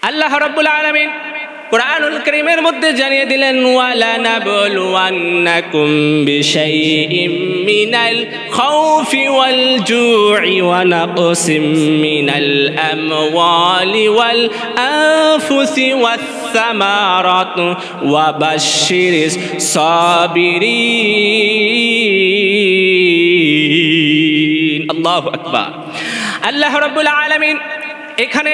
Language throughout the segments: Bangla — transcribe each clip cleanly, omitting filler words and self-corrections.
আল্লাহ রাব্বুল আলামিন কুরআনুল কারীমের মধ্যে জানিয়ে দিলেন, ওয়ালা নাবলুওয়ান্নাকুম বিশাইইম মিনাল খাউফি ওয়াল জু'i ওয়া নাকসিম মিনাল আমওয়ালি ওয়াল আনফুসি ওয়াস সামারাত ওয়া বাশশিরিস সাবিরিন। আল্লাহু আকবার। আল্লাহ রাব্বুল আলামিন এখানে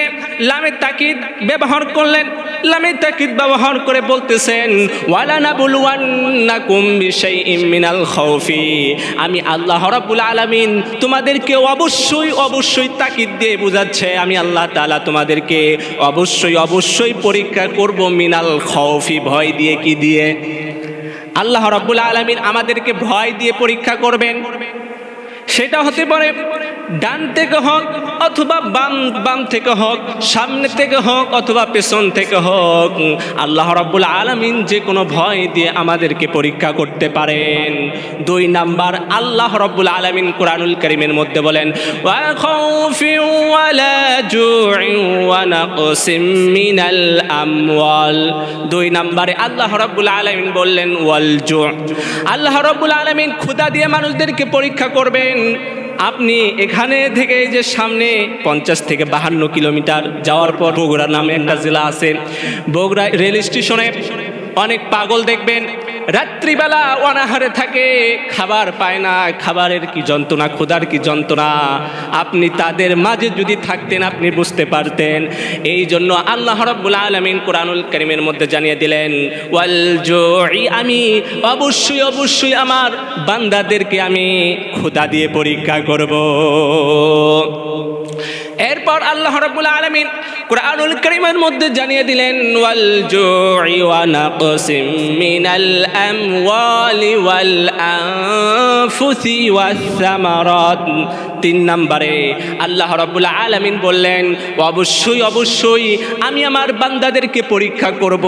লামে তাকিদ ব্যবহার করলেন। লামে তাকিদ ব্যবহার করে বলতেছেন, ওয়ালা নাবলুওয়ান্নাকুম বিশাইইম মিনাল খাউফি, আমি আল্লাহ রাব্বুল আলামিন তোমাদেরকে অবশ্যই তাকিদ দিয়ে বোঝাচ্ছে, আমি আল্লাহ তাআলা তোমাদেরকে অবশ্যই পরীক্ষা করব। মিনাল খাউফি, ভয় দিয়ে। কি দিয়ে? আল্লাহ রাব্বুল আলামিন আমাদেরকে ভয় দিয়ে পরীক্ষা করবেন। সেটা হতে পারে ডান থেকে হোক অথবা বাম থেকে হোক, সামনে থেকে হোক অথবা পেছন থেকে হোক, আল্লাহ রাব্বুল আলামিন যে কোনো ভয় দিয়ে আমাদেরকে পরীক্ষা করতে পারেন। 2 নাম্বার, আল্লাহ রাব্বুল আলামিন কুরআনুল কারীমের মধ্যে বলেন, ওয়া খাউফি ওয়ালা জু'i ওয়া নাকসিম মিনাল আমওয়াল। 2 নম্বরে আল্লাহ রাব্বুল আলামিন বললেন ওয়াল জু'। আল্লাহ রাব্বুল আলামিন ক্ষুধা দিয়ে মানুষদেরকে পরীক্ষা করবেন। আপনি এখানে থেকে যে সামনে 50 থেকে 52 কিলোমিটার যাওয়ার পর বগুড়া নামে একটা জেলা আছে, বগুড়া রেল স্টেশনে অনেক পাগল দেখবেন রাত্রিবেলা অনাহারে থাকে, খাবার পায় না। খাবারের কি যন্ত্রণা, ক্ষুধার কি যন্ত্রণা, আপনি তাদের মাঝে যদি থাকতেন আপনি বুঝতে পারতেন। এই জন্য আল্লাহ রাব্বুল আলামিন কুরআনুল কারীমের মধ্যে জানিয়ে দিলেন, ওয়াল জু'i, আমি অবশ্যই আমার বান্দাদেরকে আমি ক্ষুধা দিয়ে পরীক্ষা করব। এরপর আল্লাহ রাব্বুল আলামিন কুরআনুল কারীমের মধ্যে জানিয়ে দিলেন, ওয়াল জু'i ওয়া নাকসিম মিনাল আমওয়ালি ওয়াল আনফুসি ওয়াস সামারাত। 3 নম্বরে আল্লাহ রাব্বুল আলামিন বললেন, অবশ্যই আমি আমার বান্দাদেরকে পরীক্ষা করব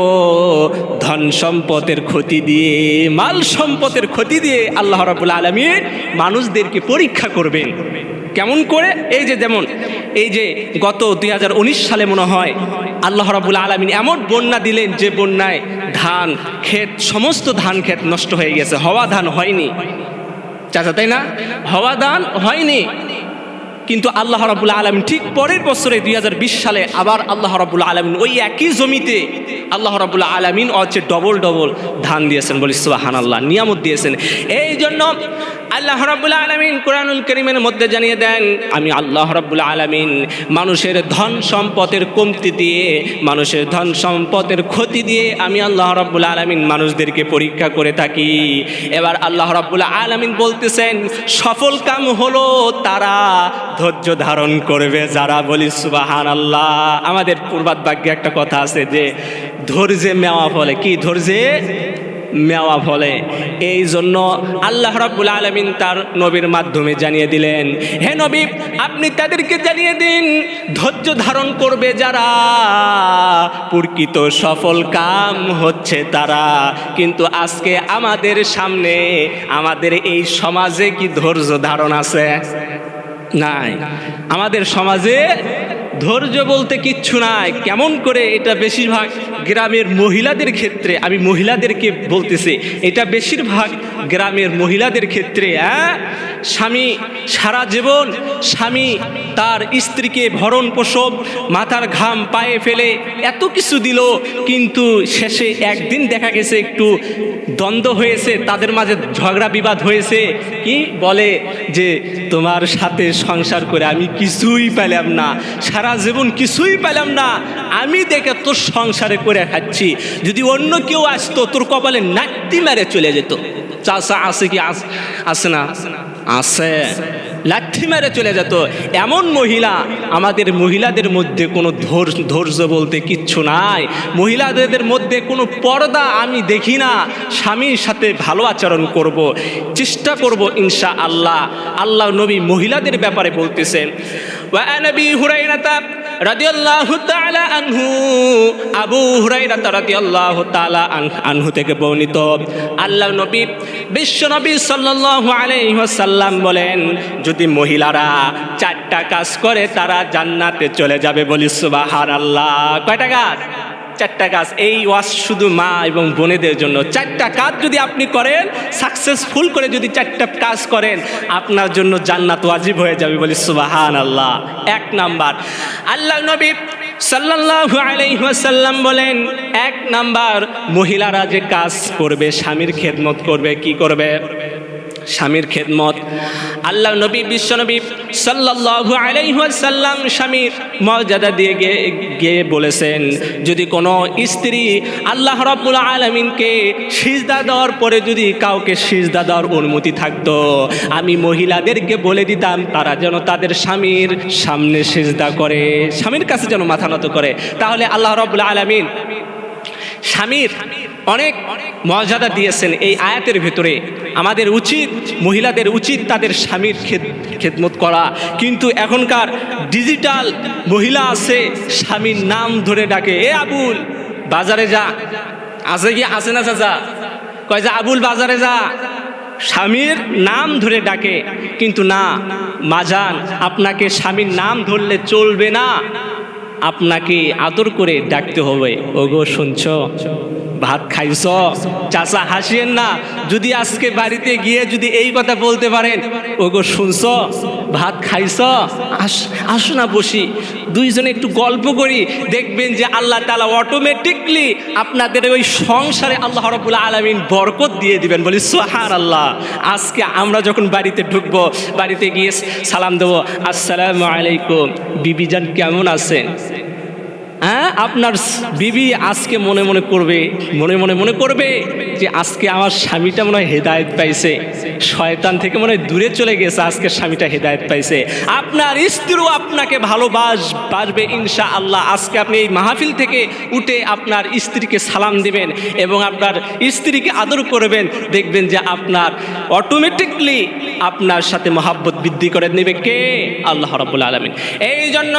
ধন সম্পদের ক্ষতি দিয়ে, মাল সম্পদের ক্ষতি দিয়ে আল্লাহ রাব্বুল আলামিন মানুষদেরকে পরীক্ষা করবেন। কেমন করে? এই যে যেমন এই যে গত 2019 সালে মনে হয় আল্লাহ রাব্বুল আলামিন এমন বন্যা দিলেন যে বন্যায় ধান ক্ষেত, সমস্ত ধান ক্ষেত নষ্ট হয়ে গেছে। হওয়া ধান হয়নি চাচা, তাই না? হওয়া ধান হয়নি, কিন্তু আল্লাহ রাব্বুল আলামিন ঠিক পরের বছরে 2020 সালে আবার আল্লাহ রাব্বুল আলামিন ওই একই জমিতে আল্লাহ রাব্বুল আলামিন হচ্ছে ডবল ধান দিয়েছেন। বলি সুবহানাল্লাহ, নিয়ামত দিয়েছেন। এই জন্য আল্লাহ রাব্বুল আলামিন কুরআনুল কারীমের মধ্যে জানিয়ে দেন, আমি আল্লাহ রাব্বুল আলামিন মানুষের ধন সম্পদের কমতি দিয়ে, মানুষের ধন সম্পদের ক্ষতি দিয়ে আমি আল্লাহ রাব্বুল আলামিন মানুষদেরকে পরীক্ষা করে থাকি। এবার আল্লাহ রাব্বুল আলামিন বলতেছেন, সফল কাম হলো তারা ধৈর্য ধারণ করবে যারা। বলি সুবহানাল্লাহ। আমাদের পূর্বাত বাক্যে একটা কথা আছে যে ধৈর্যে মেওয়া ফলে। কি? ধৈর্যে মেওয়া ফলে। এই জন্য আল্লাহ রাব্বুল আলামিন তার নবীর মাধ্যমে জানিয়ে দিলেন, হে নবী, আপনি তাদেরকে জানিয়ে দিন ধৈর্য ধারণ করবে যারা, প্রকৃত সফল কাম হচ্ছে তারা। কিন্তু আজকে আমাদের সামনে, আমাদের এই সমাজে কি ধৈর্য ধারণ আছে? নাই। আমাদের সমাজে ধৈর্য বলতে কিচ্ছু নাই। কেমন করে? এটা বেশিরভাগ গ্রামের মহিলাদের ক্ষেত্রে, আমি মহিলাদেরকে বলতেছি, এটা বেশিরভাগ গ্রামের মহিলাদের ক্ষেত্রে। স্বামী সারা জীবন স্বামী তার স্ত্রীকে ভরণ পোষণ, মাথার ঘাম পায়ে ফেলে এত কিছু দিল, কিন্তু শেষে একদিন দেখা গেছে একটু দ্বন্দ্ব হয়েছে, তাদের মাঝে ঝগড়া বিবাদ হয়েছে। কি বলে যে তোমার সাথে সংসার করে আমি কিছুই পেলাম না, সারা জীবন কিছুই পেলাম না, আমি দেখে তোর সংসারে করে খাচ্ছি, যদি অন্য কেউ আসতো তোর কপালে নাকটি মেরে চলে যেত। চাচা আছে কি? আছে না? আছে, লাঠি মেরে চলে যেত। এমন মহিলা, আমাদের মহিলাদের মধ্যে কোনো ধৈর্য বলতে কিচ্ছু নাই। মহিলাদের মধ্যে কোনো পর্দা আমি দেখি না। স্বামীর সাথে ভালো আচরণ করব, চেষ্টা করব ইনশাআল্লাহ। আল্লাহ নবী মহিলাদের ব্যাপারে বলতেছেন, ওয়া আন আবি হুরায়রা রাদিয়াল্লাহু তাআলা আনহু আবু হুরায়রা রাদিয়াল্লাহু তাআলা আনহু থেকে বর্ণিত, আল্লাহর নবী বিশ্বনবী সাল্লাল্লাহু আলাইহি ওয়াসাল্লাম বলেন, যদি মহিলারা 4টা কাজ করে তারা জান্নাতে চলে যাবে। বলি সুবহানাল্লাহ। কয়টা কাজ? 4টা কাজ। এই ওয়াজ শুধু মা এবং বোনেদের জন্য। 4টা কাজ যদি আপনি করেন, সাকসেসফুল করে যদি 4টা কাজ করেন, আপনার জন্য জান্নাত ওয়াজিব হয়ে যাবে। বলি সুবহানাল্লাহ। 1 নাম্বার, আল্লাহ নবী সাল্লাল্লাহু আলাইহি ওয়াসাল্লাম বলেন, 1 নাম্বার মহিলারা যে কাজ করবে, স্বামীর খেদমত করবে। কি করবে? স্বামীর খেদমত। আল্লাহ নবী বিশ্বনবী সাল্লাল্লাহু আলাইহি ওয়াসাল্লাম স্বামীর মর্যাদা দিয়ে গিয়ে বলেছেন, যদি কোনো স্ত্রী আল্লাহ রাব্বুল আলামিনকে সিজদা দেওয়ার পরে যদি কাউকে সিজদা দেওয়ার অনুমতি থাকতো, আমি মহিলাদেরকে বলে দিতাম তারা যেন তাদের স্বামীর সামনে সিজদা করে, স্বামীর কাছে যেন মাথা নত করে। তাহলে আল্লাহ রাব্বুল আলামিন স্বামীর অনেক মর্যাদা দিয়েছেন এই আয়াতের ভেতরে। আমাদের উচিত, মহিলাদের উচিত তাদের স্বামীর খেদমত করা। কিন্তু এখনকার ডিজিটাল মহিলা আছে, স্বামীর নাম ধরে ডাকে, এ আবুল বাজারে যা। আছে কি? আছে না চাচা? কয় যে আবুল বাজারে যা, স্বামীর নাম ধরে ডাকে। কিন্তু না মাজান, আপনাকে স্বামীর নাম ধরলে চলবে না, আপনাকে আদর করে ডাকতে হবে। ওগো শুনছ, ভাত খাইছ? চাচা হাসিয়েন না। যদি আজকে বাড়িতে গিয়ে যদি এই কথা বলতে পারেন, ওগো শুনছ, ভাত খাইছ, আসো না বসি, দুইজনে একটু গল্প করি, দেখবেন যে আল্লাহ তাআলা অটোমেটিকলি আপনাদের ওই সংসারে আল্লাহ রাব্বুল আলামিন বরকত দিয়ে দিবেন। বলি সুবহানাল্লাহ। আজকে আমরা যখন বাড়িতে ঢুকবো, বাড়িতে গিয়ে সালাম দেবো, আসসালামু আলাইকুম, বিবিজান কেমন আছেন? হ্যাঁ, আপনার বিবি আজকে মনে মনে করবে যে আজকে আমার স্বামীটা মনে হয় হেদায়েত পাইছে, শয়তান থেকে মনে হয় দূরে চলে গেছে, আজকে স্বামীটা হেদায়েত পাইছে। আপনার স্ত্রীও আপনাকে ভালোবাসবে ইনশাআল্লাহ। আজকে আপনি এই মাহফিল থেকে উঠে আপনার স্ত্রীকে সালাম দিবেন এবং আপনার স্ত্রীকে আদর করবেন, দেখবেন যে আপনার অটোমেটিকলি আপনার সাথে মহাব্বত বৃদ্ধি করে নেবে কে? আল্লাহ রাব্বুল আলামিন। এই জন্য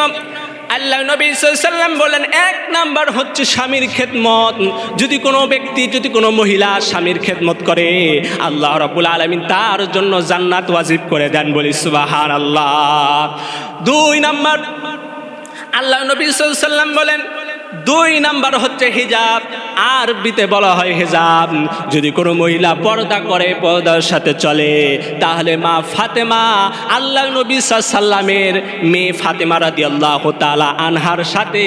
আল্লাহ নবী সাল্লাল্লাহু আলাইহি ওয়াসাল্লাম বলেন, 1 নাম্বার হচ্ছে স্বামীর খেদমত। যদি কোনো ব্যক্তি, যদি কোনো মহিলা স্বামীর খেদমত করে, আল্লাহ রাব্বুল আলামিন তার জন্য জান্নাত ওয়াজিব করে দেন। বলি সুবহানাল্লাহ। 2 নাম্বার, আল্লাহ নবী সাল্লাল্লাহু আলাইহি ওয়াসাল্লাম বলেন, 2 নাম্বার হচ্ছে হিজাব। আরবিতে বলা হয় হিজাব। যদি কোনো মহিলা পর্দা করে, পর্দার সাথে চলে, তাহলে মা ফাতেমা, আল্লাহ নবী সাল্লাল্লাহু আলাইহি ওয়াসাল্লামের মেয়ে ফাতেমা রাদিয়াল্লাহু তাআলা আনহার সাথে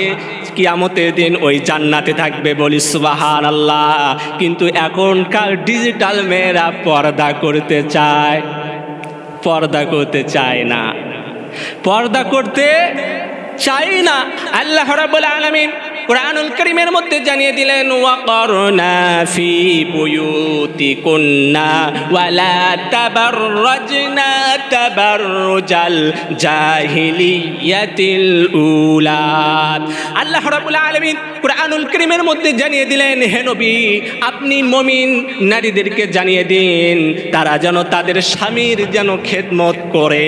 কিয়ামতের দিন ওই জান্নাতে থাকবে। বলি সুবহানাল্লাহ। কিন্তু এখনকার ডিজিটাল মেয়েরা পর্দা করতে চায়, পর্দা করতে চায় না, পর্দা করতে চাই না। আল্লাহ রাব্বুল আলামিন কুরআনুল কারীমের মধ্যে জানিয়ে দিলেন, ওয়াকরনা ফি বুয়ুতিকুন্না ওয়ালা তাবাররাজনা তাবাররুজাল জাহিলিয়াতিল উলা। আল্লাহ রাব্বুল আলামিন কুরআনুল কারীমের মধ্যে জানিয়ে দিলেন, হে নবী, আপনি মুমিন নারীদেরকে জানিয়ে দিন তারা যেন তাদের স্বামীর যেন খেদমত করে,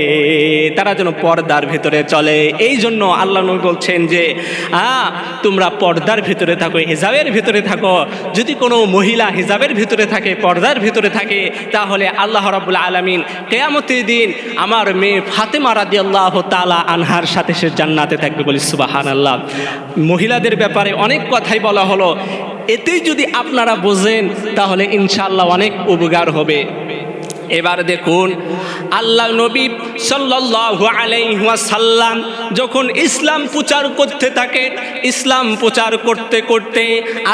তারা যেন পর্দার ভিতরে চলে। এই জন্য আল্লাহ নবী বলছেন যে তোমরা পর্দার ভিতরে থাকো, হিজাবের ভিতরে থাকো। যদি কোনো মহিলা হিজাবের ভিতরে থাকে, পর্দার ভিতরে থাকে, তাহলে আল্লাহ রাব্বুল আলামিন কিয়ামতের দিন আমার মেয়ে ফাতেমা রাদিয়াল্লাহু তাআলা আনহার সাথে সে জান্নাতে থাকবে। বলি সুবহানাল্লাহ। মহিলাদের ব্যাপারে অনেক কথাই বলা হলো, এতেই যদি আপনারা বোঝেন তাহলে ইনশাআল্লাহ অনেক উপকার হবে। এবার দেখুন, আল্লাহ নবী সাল্লাল্লাহু আলাইহি ওয়াসাল্লাম যখন ইসলাম প্রচার করতে থাকেন, ইসলাম প্রচার করতে করতে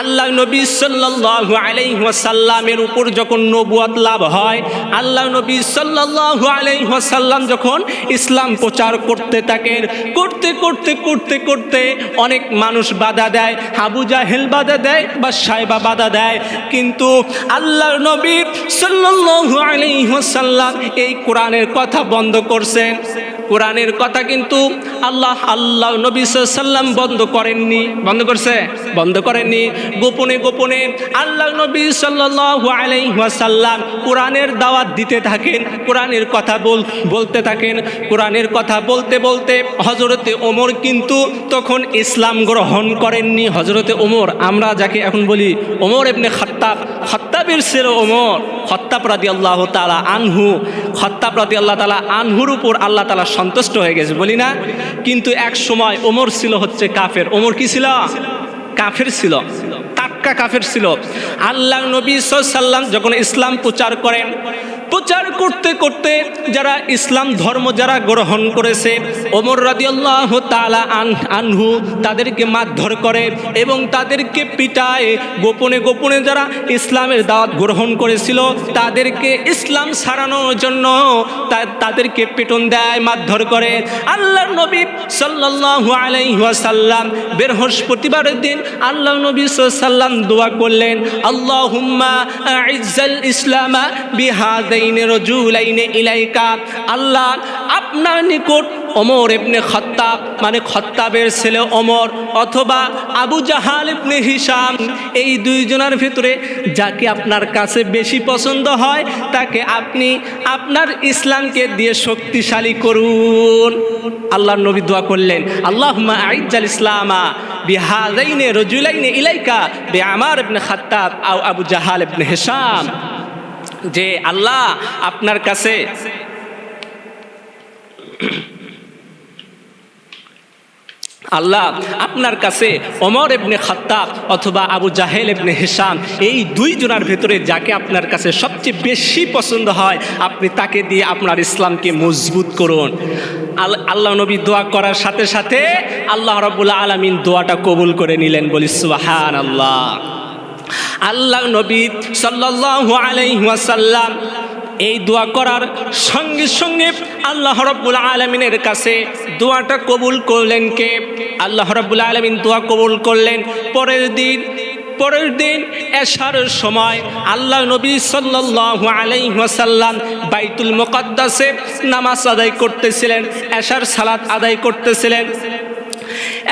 আল্লাহ নবী সাল্লাল্লাহু আলাইহি ওয়াসাল্লামের উপর যখন নবুয়ত লাভ হয়, আল্লাহ নবী সাল্লাল্লাহু আলাইহি ওয়াসাল্লাম যখন ইসলাম প্রচার করতে থাকেন, করতে করতে করতে করতে অনেক মানুষ বাধা দেয়, আবু জাহেল বাধা দেয় বা সাইবা বাধা দেয়, কিন্তু আল্লাহ নবী সাল্লাল্লাহু আলাইহি ওয়াসাল্লাম এই কোরআনের কথা বন্ধ করছেন। কোরআনের কথা কিন্তু আল্লাহ নবী সাল্লাল্লাহু আলাইহি ওয়াসাল্লাম বন্ধ করেননি। বন্ধ করছে? বন্ধ করেননি। গোপনে গোপনে আল্লাহ নবী সাল্লাল্লাহু আলাইহি ওয়াসাল্লাম কোরআনের দাওয়াত দিতে থাকেন, কোরআনের কথা বলতে থাকেন। কোরআনের কথা বলতে বলতে হযরতে ওমর কিন্তু তখন ইসলাম গ্রহণ করেননি। হযরতে ওমর, আমরা যাকে এখন বলি ওমর ইবনে খাত্তাব, খাত্তাবের ছেলে ওমর, খাত্তাব রাদিয়াল্লাহু তাআলা আনহু, খাত্তাব রাদিয়াল্লাহু তাআলা আনহুর উপর আল্লাহ তাআলা সন্তুষ্ট হয়ে গেছে, বলি না? কিন্তু এক সময় ওমর ছিল হচ্ছে কাফের। ওমর কি ছিল? কাফের ছিল, টাটকা কাফের ছিল। আল্লাহ নবী সাল্লাল্লাহু আলাইহি ওয়াসাল্লাম যখন ইসলাম প্রচার করেন, প্রচার করতে করতে যারা ইসলাম ধর্ম যারা গ্রহণ করেছে, ওমর রাদিয়াল্লাহু তাআলা আনহু তাদেরকে মারধর করে এবং তাদেরকে পিটায়। গোপনে গোপনে যারা ইসলামের দাওয়াত গ্রহণ করেছিল তাদেরকে ইসলাম ছাড়ানোর জন্য তাদেরকে পেটন দেয়, মারধর করে। আল্লাহর নবী সাল্লাল্লাহু আলাইহি ওয়াসাল্লাম বৃহস্পতিবারের দিন আল্লাহ নবী সাল্লাল্লাহু আলাইহি ওয়াসাল্লাম দোয়া করলেন, আল্লাহুম্মা আইজ্জাল ইসলামা বিহাদাইনি রাজুলাইনি ইলাইকা। আল্লাহ আপনার নিকট ওমর ইবনে খাত্তাব মানে খাত্তাবের ছেলে ওমর অথবা আবু জাহাল ইবনে হিশাম, এই দুইজনের ভিতরে যাকে আপনার কাছে বেশি পছন্দ হয় তাকে আপনি আপনার ইসলামকে দিয়ে শক্তিশালী করুন। আল্লাহর নবী দোয়া করলেন, আল্লাহুম্মা আইজ্জাল ইসলামা বিহাদাইনি রাজুলাইনি ইলাইকা বিআমার ইবনে খাত্তাব আও আবু জাহাল ইবনে হিশাম, যে আল্লাহ আপনার কাছে আল্লাহ আপনার কাছে ওমর ইবনে খাত্তাব অথবা আবু জাহেল ইবনে হিশাম, এই দুইজনের ভেতরে যাকে আপনার কাছে সবচেয়ে বেশি পছন্দ হয় আপনি তাকে দিয়ে আপনার ইসলামকে মজবুত করুন। আল্লাহ নবী দোয়া করার সাথে সাথে আল্লাহ রাব্বুল আলামিন দোয়াটা কবুল করে নিলেন, বলি সুবহানাল্লাহ। আল্লাহ নবী সাল্লাল্লাহু আলাইহি ওয়াসাল্লাম এই দোয়া করার সঙ্গে সঙ্গে আল্লাহ রাব্বুল আলামিনের কাছে দোয়াটা কবুল করলেন কে? আল্লাহ রাব্বুল আলামিন দোয়া কবুল করলেন। পরের দিন এশার সময় আল্লাহ নবী সাল্লাল্লাহু আলাইহি ওয়াসাল্লাম বাইতুল মুকাদ্দাসে নামাজ আদায় করতেছিলেন, এশার সালাত আদায় করতেছিলেন।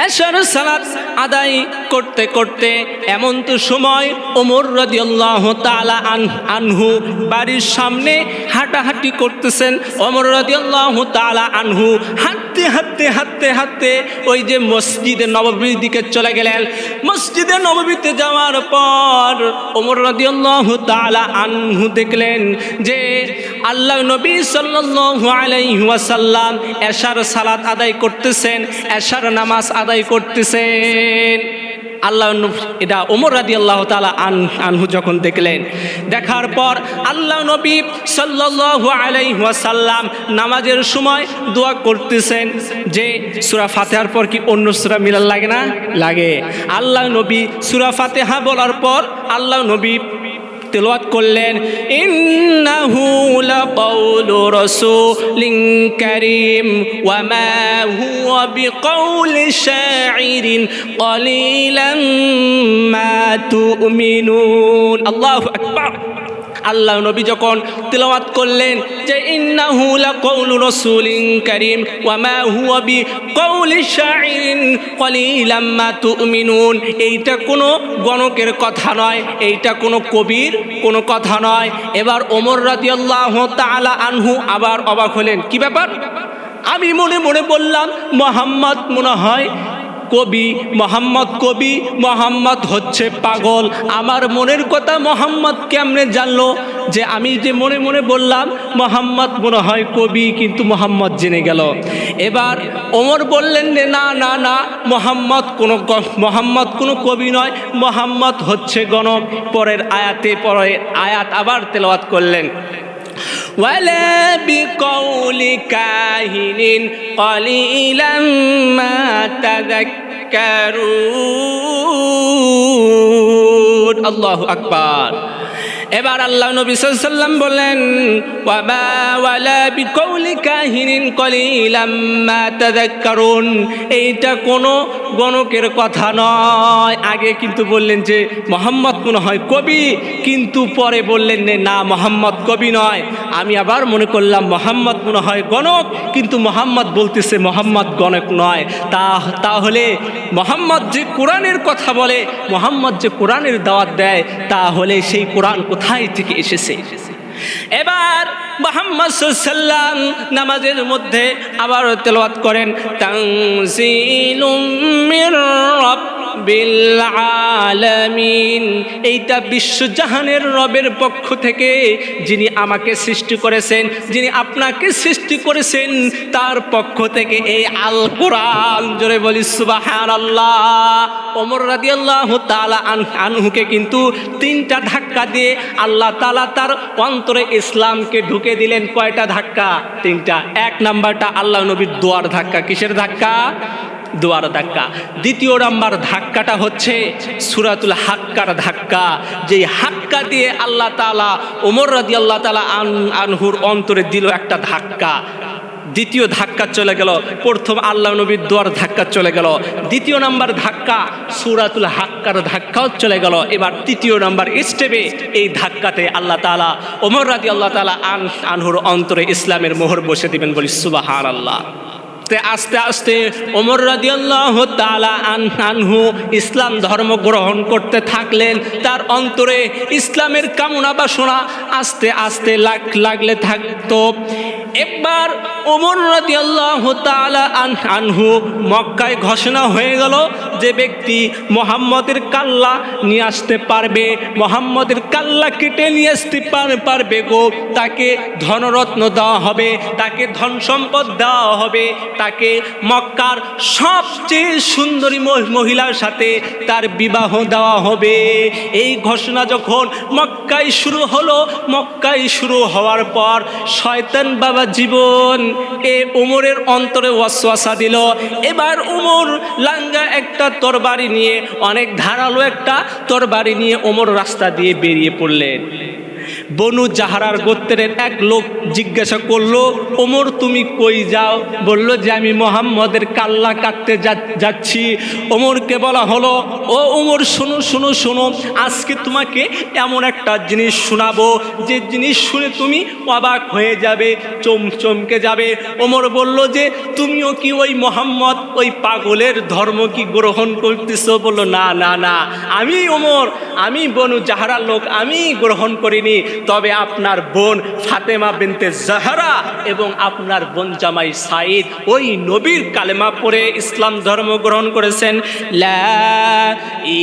এশার সালাত আদায় করতে করতে এমন তো সময় ওমর রাদিয়াল্লাহু তাআলা আনহু বাড়ির সামনে হাঁটাহাঁটি করতেছেন। ওমর রাদিয়াল্লাহু তাআলা আনহু হাঁটতে হাঁটতে হাঁটতে হাঁটতে ওই যে মসজিদে নববীর দিকে চলে গেলেন। মসজিদে নববীতে যাওয়ার পর ওমর রাদিয়াল্লাহু তাআলা আনহু দেখলেন যে আল্লাহ নবী সাল্লাল্লাহু আলাইহি ওয়াসাল্লাম এশার সালাত আদায় করতেছেন, এশার নামাজ আদায় করতেছেন। আল্লাহ এটা ওমর রাদিয়াল্লাহু তাআলা আনহু যখন দেখলেন, দেখার পর আল্লাহ নবী সাল্লাল্লাহু আলাইহি ওয়াসাল্লাম নামাজের সময় দোয়া করতেছেন যে সূরা ফাতিহার পর কি অন্য সূরা মিলাল লাগে না? লাগে। আল্লাহ নবী সূরা ফাতিহা বলার পর আল্লাহ নবী তেলাওয়াত করলেন, ইন্নাহু লাকাউলু রাসূলিন কারীম ওয়া মা হুয়া বিকাউলি শাইরিন ক্বালিলাম মা তুমিনুন। আল্লাহু আকবার। আল্লাহ নবী যখন তেলাওয়াত করলেন যে ইন্নাহু লাকাউলু রাসূলিন কারীম ওয়া মা হুয়া বিকাউলি শাইরিন ক্বালিলাম মা তুমিনুন, এইটা কোনো গণকের কথা নয়, এইটা কোনো কবির কোনো কথা নয়। এবার ওমর রাদিয়াল্লাহু তাআলা আনহু আবার অবাক হলেন, কি ব্যাপার? আমি মনে মনে বললাম মুহাম্মদ মনে হয় কবি, মোহাম্মদ হচ্ছে পাগল। আমার মনের কথা মোহাম্মদ কেমনে জানলো? যে আমি যে মনে মনে বললাম মোহাম্মদ মনে হয় কবি, কিন্তু মোহাম্মদ জেনে গেল। এবার ওমর বললেন যে না না না, মোহাম্মদ কোনো কবি নয়, মোহাম্মদ হচ্ছে গণক। পরের আয়াত আবার তেলাওয়াত করলেন, ওয়ালা বিকাউলি কাহিনিন ক্বালিলাম মা তাযাক্কারুন। আল্লাহু আকবার। এবার আল্লাহ নবী সাল্লাল্লাহু আলাইহি ওয়াসাল্লাম বললেন ওয়াবা ওয়ালা বিকাউলি কাহিনিন কলিলাম মা তাযাক্কারুন, এইটা কোনো গণকের কথা নয়। আগে কিন্তু বললেন যে মুহাম্মদ মনে হয় কবি, কিন্তু পরে বললেন না মুহাম্মদ কবি নয়। আমি আবার মনে করলাম মুহাম্মদ মনে হয় গণক, কিন্তু মুহাম্মদ বলতেছে মুহাম্মদ গণক নয়। তাহলে মুহাম্মদ যে কোরআনের কথা বলে, মুহাম্মদ যে কোরআনের দাওয়াত দেয়, তাহলে সেই কোরআন কোথায় থেকে এসেছে? এবার মুহাম্মদ সাল্লাল্লাহু আলাইহি ওয়াসাল্লাম নামাজের মধ্যে আবার তেলাওয়াত করেন তানজিলুম মির রাব্বিল আলামিন। এইটা বিশ্বজাহানের রবের পক্ষ থেকে, যিনি আমাকে সৃষ্টি করেছেন, যিনি আপনাকে সৃষ্টি করেছেন, তার পক্ষ থেকে এই আল কোরআন। জোরে বলি সুবহানাল্লাহ। ওমর রাদিয়াল্লাহু তাআলা আনহুকে কিন্তু 3টা ধাক্কা দিয়ে আল্লাহ তাআলা তার অন্তরে ইসলামকে ঢুকে দিলেন। কয়টা ধাক্কা? 3টা। 1 নাম্বারটা আল্লাহ নবীর দোয়ার ধাক্কা। কিসের ধাক্কা? দোয়ার ধাক্কা। 2 নাম্বার ধাক্কাটা হচ্ছে সূরাতুল হাক্কার ধাক্কা। যেই হাক্কা দিয়ে আল্লাহ তাআলা ওমর রাদিয়াল্লাহু তাআলা আনহুর অন্তরে দিল একটা ধাক্কা। 2য় ধাক্কা চলে গেল। প্রথম আল্লাহ নবীর দোয়ার ধাক্কা চলে গেল, 2য় নাম্বার ধাক্কা সূরাতুল হাক্কার ধাক্কাও চলে গেল। এবার 3য় নাম্বার স্টেপে এই ধাক্কাতে আল্লাহ তাআলা ওমর রাদিয়াল্লাহু তাআলা আনহুর অন্তরে ইসলামের মোহর বসে দিবেন। বলি সুবহানাল্লাহ। আস্তে আস্তে ওমর রাদিয়াল্লাহু তাআলা আনহু ইসলাম ধর্ম গ্রহণ করতে থাকলেন। তার অন্তরে ইসলামের কামনা বাসনা আস্তে আস্তে লাগলে থাকতো। একবার ওমর রাদিয়াল্লাহু তাআলা আনহু মক্কায় ঘোষণা হয়ে গেল যে ব্যক্তি মুহাম্মদের কাল্লা নিয়ে আসতে পারবে, মুহাম্মদের কাল্লা কেটে নিয়ে আসতে পারবে গো, তাকে ধনরত্ন দেওয়া হবে, তাকে ধন সম্পদ দেওয়া হবে, তাকে মক্কার সবচেয়ে সুন্দরী মহিলার সাথে তার বিবাহ দেওয়া হবে। এই ঘোষণা যখন মক্কায় শুরু হলো, মক্কায় শুরু হওয়ার পর শয়তান বাবা জীবন ওমরের অন্তরে ওয়াসওয়াসা দিল। এবার ওমর লাঙ্গা একটা তরবারি নিয়ে, অনেক ধারালো একটা তরবারি নিয়ে ওমর রাস্তা দিয়ে বেরিয়ে পড়লেন। বনু জাহারার গোত্রের এক লোক জিজ্ঞাসা করলো, ওমর তুমি কই যাও? বলল যে আমি মুহাম্মদের কাল্লা কাটতে যাচ্ছি। ওমরকে বলা হলো, ও ওমর শোনো শোনো শোনো, আজকে তোমাকে এমন একটা জিনিস শোনাবো যে জিনিস শুনে তুমি অবাক হয়ে যাবে, চমকে যাবে। ওমর বলল যে তুমিও কি ওই মুহাম্মদ ওই পাগলের ধর্ম কি গ্রহণ করতেছো? বলল না না না, আমি ওমর, আমি বনু জাহারার লোক, আমি গ্রহণ করিনি। তবে আপনার বোন ফাতেমা বিনতে জাহরা এবং আপনার বোন জামাই সাঈদ ওই নবীর কালেমা পড়ে ইসলাম ধর্ম গ্রহণ করেছেন। লা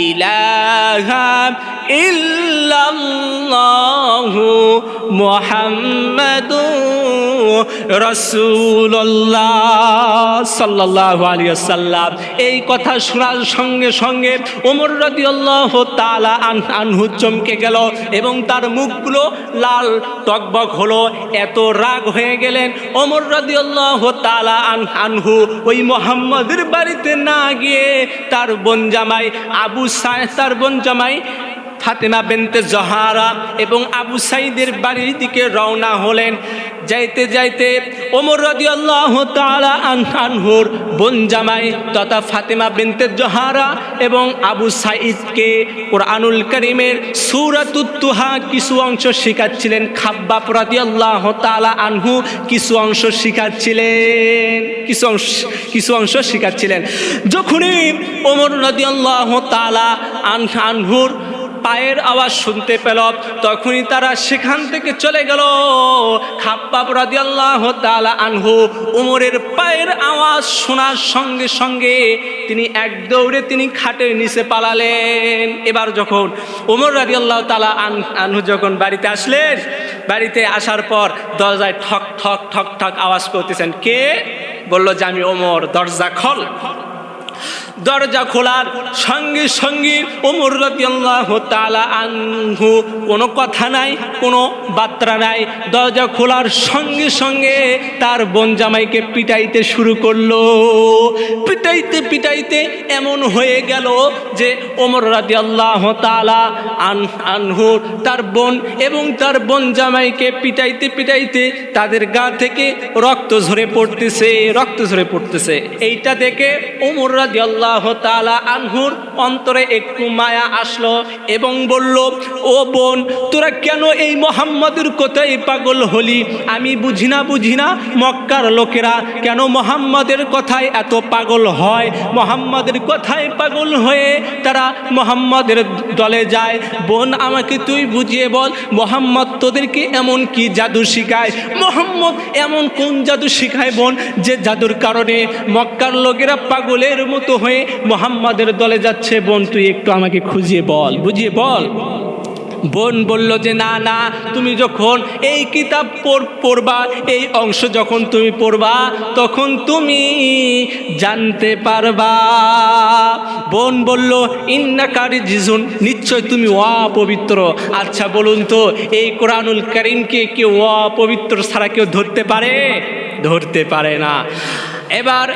ইলাহা ইল্লাল্লাহু মুহাম্মাদুর রাসূলুল্লাহ সাল্লাল্লাহু আলাইহি ওয়াসাল্লাম। এই কথা শোনার সঙ্গে সঙ্গে ওমর রাদিয়াল্লাহু তাআলা আনহু চমকে গেল এবং তার মুখগুলো লাল টকবক হলো, এত রাগ হয়ে গেলেন। ওমর রাদিয়াল্লাহু তাআলা আনহু ওই মুহাম্মদের বাড়িতে না গিয়ে তার বোন জামাই তার বোন জামাই ফাতেমা বিনতে জাহরা এবং আবু সাঈদের বাড়ির দিকে রওনা হলেন। যাইতে যাইতে ওমর রাদিয়াল্লাহু তাআলা আনহুর বোন জামাই তথা ফাতেমা বিনতে জাহরা এবং আবু সাঈদকে কুরআনুল কারীমের সূরাতুত তুহা কিছু অংশ শেখাচ্ছিলেন। খাব্বাব রাদিয়াল্লাহু তাআলা আনহু কিছু অংশ শেখাচ্ছিলেন। যখনই ওমর রাদিয়াল্লাহু তাআলা আনহুর পায়ের আওয়াজ শুনতে পেল, তখনই তারা সেখান থেকে চলে গেল। খাব্বাব রাদিয়াল্লাহু তাআলা আনহু ওমরের পায়ের আওয়াজ শোনার সঙ্গে সঙ্গে তিনি এক দৌড়ে তিনি খাটের নিচে পালালেন। এবার যখন ওমর রাদিয়াল্লাহু তাআলা আনহু যখন বাড়িতে আসলেন, বাড়িতে আসার পর দরজায় ঠক ঠক ঠক ঠক আওয়াজ করতেছেন। কে? বলল যে আমি ওমর, দরজা খোল। দরজা খোলার সঙ্গে সঙ্গে ওমর রাদিয়াল্লাহু তাআলা আনহু কোনো কথা নাই, কোনো বার্তা নাই, দরজা খোলার সঙ্গে সঙ্গে তার বোন জামাইকে পিটাইতে শুরু করলো। পিটাইতে পিটাইতে এমন হয়ে গেল যে ওমর রাদিয়াল্লাহু তাআলা আনহু তার বোন এবং তার বোন জামাইকে পিটাইতে পিটাইতে তাদের গা থেকে রক্ত ঝরে পড়তেছে, রক্ত ঝরে পড়তেছে। এইটা দেখে ওমর রাদিয়াল্লাহু তাআলা আনহুর অন্তরে একটু মায়া আসলো এবং বলল, ও বোন, তোরা কেন এই মুহাম্মাদের কথায় পাগল হলি? আমি বুঝি না মক্কার লোকেরা কেন মুহাম্মাদের কথায় এত পাগল হয়, মুহাম্মাদের কথায় পাগল হয়ে তারা মুহাম্মাদের দলে যায়। বোন, আমাকে তুই বুঝিয়ে বল, মুহাম্মদ তোদেরকে এমন কি জাদু শিখায়? মুহাম্মদ এমন কোন জাদু শিখায় বোন, যে জাদুর কারণে মক্কার লোকেরা পাগলের মতো হয়ে মুহাম্মাদের দলে যাচ্ছে? বোন, তুই একটু আমাকে খুঁজিয়ে বল, বুঝিয়ে বল। বোন বলল যে না না, তুমি যখন এই কিতাব পড়বা, এই অংশ যখন তুমি পড়বা, তখন তুমি জানতে পারবা। বোন বলল, ইন্নাকা রিজিসুন, নিশ্চয় তুমি অপবিত্র। আচ্ছা বলুন তো, এই কোরআনুল কারীমকে কেউ অপবিত্র ছাড়া কেউ ধরতে পারে? ধরতে পারে না। এবার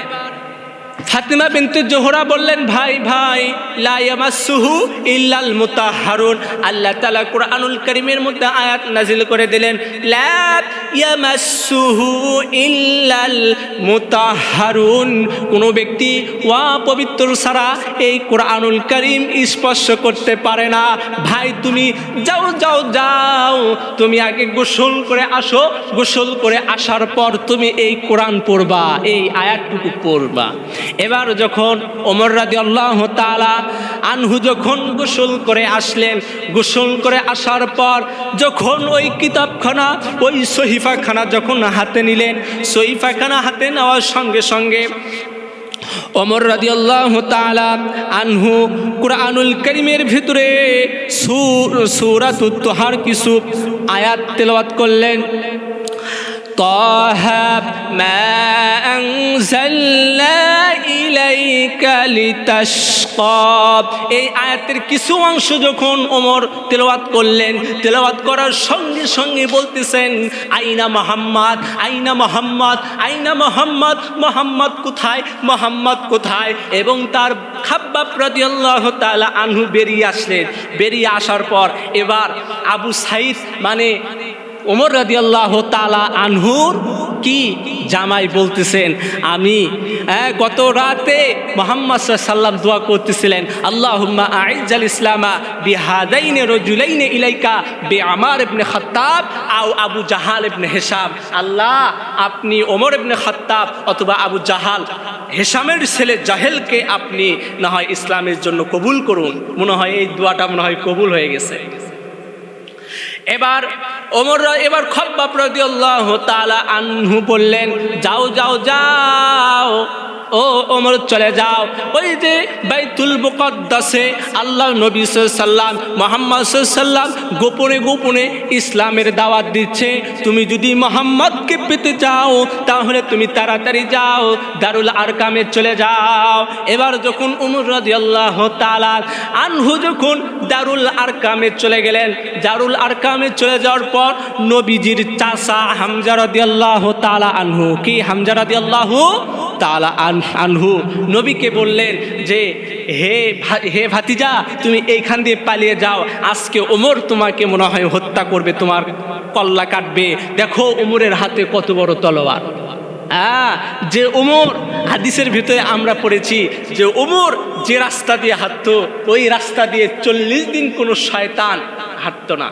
ফাতিমা বিনতে জোহরা বললেন, ভাই ভাই, লা ইয়ামাসসুহু ইল্লাল মুতাহহারুন। আল্লাহ তাআলা কোরআনুল কারীমের মধ্যে আয়াত নাজিল করে দিলেন, লা ইয়ামাসসুহু ইল্লাল মুতাহহারুন। কোনো ব্যক্তি অপবিত্র ছাড়া এই কোরআনুল কারীম স্পর্শ করতে পারে না। ভাই তুমি যাও যাও যাও, তুমি আগে গোসল করে আসো, গোসল করে আসার পর তুমি এই কোরআন পড়বা, এই আয়াতটুকু পড়বা। এবার যখন ওমর রাদিয়াল্লাহু তাআলা আনহু যখন গোসল করে আসলেন, গোসল করে আসার পর যখন ওই কিতাবখানা, ওই সহিফাখানা যখন হাতে নিলেন, সহিফাখানা হাতে নেওয়ার সঙ্গে সঙ্গে ওমর রাদিয়াল্লাহু তাআলা আনহু কুরআনুল কারীমের ভিতরে সূরাতুত তাহার কিছু আয়াত তেলাওয়াত করলেন। তাহা মা আনজালনা ইলাইকা লিতাশকা। এই আয়াতের কিছু অংশ যখন ওমর তেলাওয়াত করলেন, তেলাওয়াত করার সঙ্গে সঙ্গে বলতেছেন, আইনা মুহাম্মদ, আইনা মুহাম্মদ, আইনা মুহাম্মদ, মুহাম্মদ কোথায়, মুহাম্মদ কোথায়? এবং তার খাব্বাব রাদিয়াল্লাহু তাআলা আনহু বেরিয়ে আসলেন। বেরিয়ে আসার পর এবার আবু সাইদ মানে ওমর রাদিয়াল্লাহু তাআলা আনহুর কি জামাই বলতেছেন, আমি গত রাতে মুহাম্মদ সাল্লাল্লাহু আলাইহি ওয়াসাল্লাম দোয়া করতেছিলেন, আল্লাহুম্মা আইজ্জাল ইসলামা বিহাদাইনি রাজুলাইনি ইলাইকা বিআমার ইবনে খাত্তাব আও আবু জাহাল ইবনে হিশাম। আল্লাহ, আপনি ওমর ইবনে খাত্তাব অথবা আবু জাহাল, হিশামের ছেলে জাহেলকে আপনি না হয় ইসলামের জন্য কবুল করুন। মনে হয় এই দোয়াটা মনে হয় কবুল হয়ে গেছে। এবার ওমর খাব্বাব রাদিয়াল্লাহু তাআলা আনহু বললেন, যাও যাও যাও, ও ওমর চলে যাও, ওই যে বাইতুল মুকদ্দাসে আল্লাহ নবী সাল্লাল্লাহু আলাইহি ওয়াসাল্লাম, মুহাম্মদ সাল্লাল্লাহু আলাইহি ওয়াসাল্লাম গোপনে গোপনে ইসলামের দাওয়াত দিচ্ছে। তুমি যদি মুহাম্মদকে পেতে চাও তাহলে তুমি তাড়াতাড়ি যাও, দারুল আরকামে চলে যাও। এবার যখন ওমর রাদিয়াল্লাহু তাআলা আনহু যখন দারুল আরকামে চলে গেলেন, দারুল আরকামে চলে যাওয়ার পর নবীজির চাচা হামজা রাদিয়াল্লাহু তাআলা আনহু, কি হামজা রাদিয়াল্লাহু তাআলা আনহু নবীকে বললেন যে, হে ভাতিজা, তুমি এইখান দিয়ে পালিয়ে যাও, আজকে ওমর তোমাকে মনে হয় হত্যা করবে, তোমার কল্লা কাটবে। দেখো ওমরের হাতে কত বড় তলোয়ার। যে ওমর, হাদিসের ভিতরে আমরা পড়েছি যে ওমর যে রাস্তা দিয়ে হাঁটতো, ওই রাস্তা দিয়ে 40 দিন কোনো শয়তান হাঁটতো না,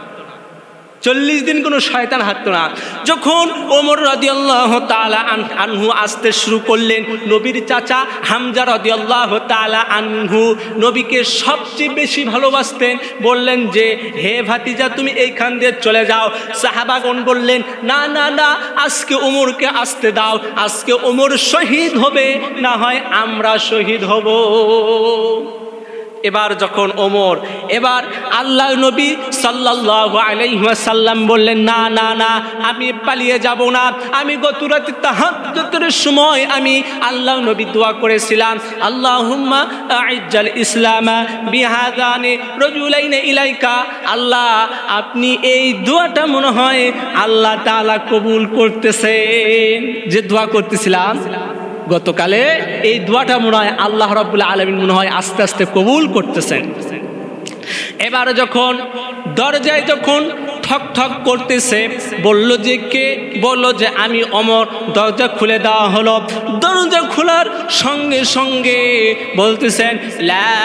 40 দিন কোনো শয়তান হাঁটতো না। যখন ওমর রাদিয়াল্লাহু তাআলা আনহু আসতে শুরু করলেন, নবীর চাচা হামজা রাদিয়াল্লাহু তাআলা আনহু নবীকে সবচেয়ে বেশি ভালোবাসতেন। বললেন যে, হে ভাতিজা, তুমি এইখান দিয়ে চলে যাও। সাহাবাগণ বললেন, না না না, আজকে ওমরকে আসতে দাও, আজকে ওমর শহীদ হবে, না হয় আমরা শহীদ হব। এবার যখন ওমর, এবার আল্লাহ নবী সাল্লাল্লাহু আলাইহি ওয়াসাল্লাম বললেন, না না না, আমি পালিয়ে যাব না। আমি গত রাতে তাহাজ্জুদের সময় আমি আল্লাহ নবী দোয়া করেছিলাম, আল্লাহুম্মা আইজ্জাল ইসলামা বিহাদানি রাজুলাইনি ইলাইকা। আল্লাহ, আপনি এই দোয়াটা মনে হয় আল্লাহ তাআলা কবুল করতেছেন। যে দোয়া করতেছিলাম গতকালে, এই দোয়াটা মনে হয় আল্লাহ রাব্বুল আলামিন মনে হয় আস্তে আস্তে কবুল করতেছেন। এবার যখন দরজায় যখন ঠক ঠক করতেছে, বলল যে কে? বলল যে আমি ওমর। দরজা খুলে দেওয়া হলো। দরজা খোলার সঙ্গে সঙ্গে বলতেছেন, লা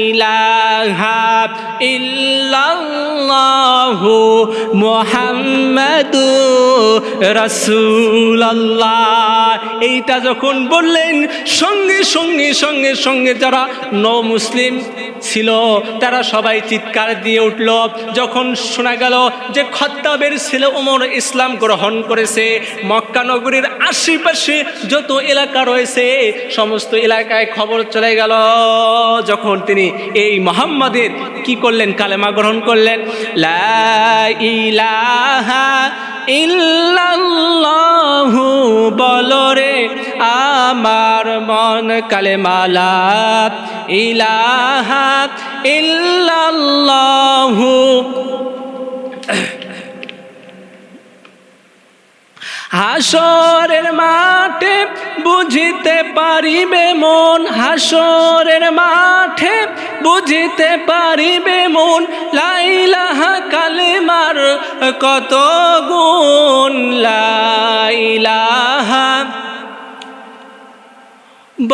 ইলাহা ইল্লাল্লাহু মুহাম্মাদুর রাসূলুল্লাহ। এইটা যখন বললেন, সঙ্গে সঙ্গে সঙ্গে সঙ্গে যারা মুসলিম ছিল তারা সবাই চিৎকার দিয়ে উঠল। যখন শোনা গেল যে খাত্তাবের ছেলে ওমর ইসলাম গ্রহণ করেছে, মক্কা নগরীর আশেপাশে যত এলাকা রয়েছে সমস্ত এলাকায় খবর চলে গেল। যখন তিনি এই মুহাম্মাদের কি করলেন? কালেমা গ্রহণ করলেন। লা ইলাহা ইল্লাল্লাহু বলো রে আমার মন, কালেমা লা ইলাহা ইল্লাল্লাহু। হাসরের মাঠে বুঝিতে পারিবে মন, হাসরের মাঠে বুঝিতে পারিবে মন, লা ইলাহা কালেমার কত গুণ, লা ইলাহা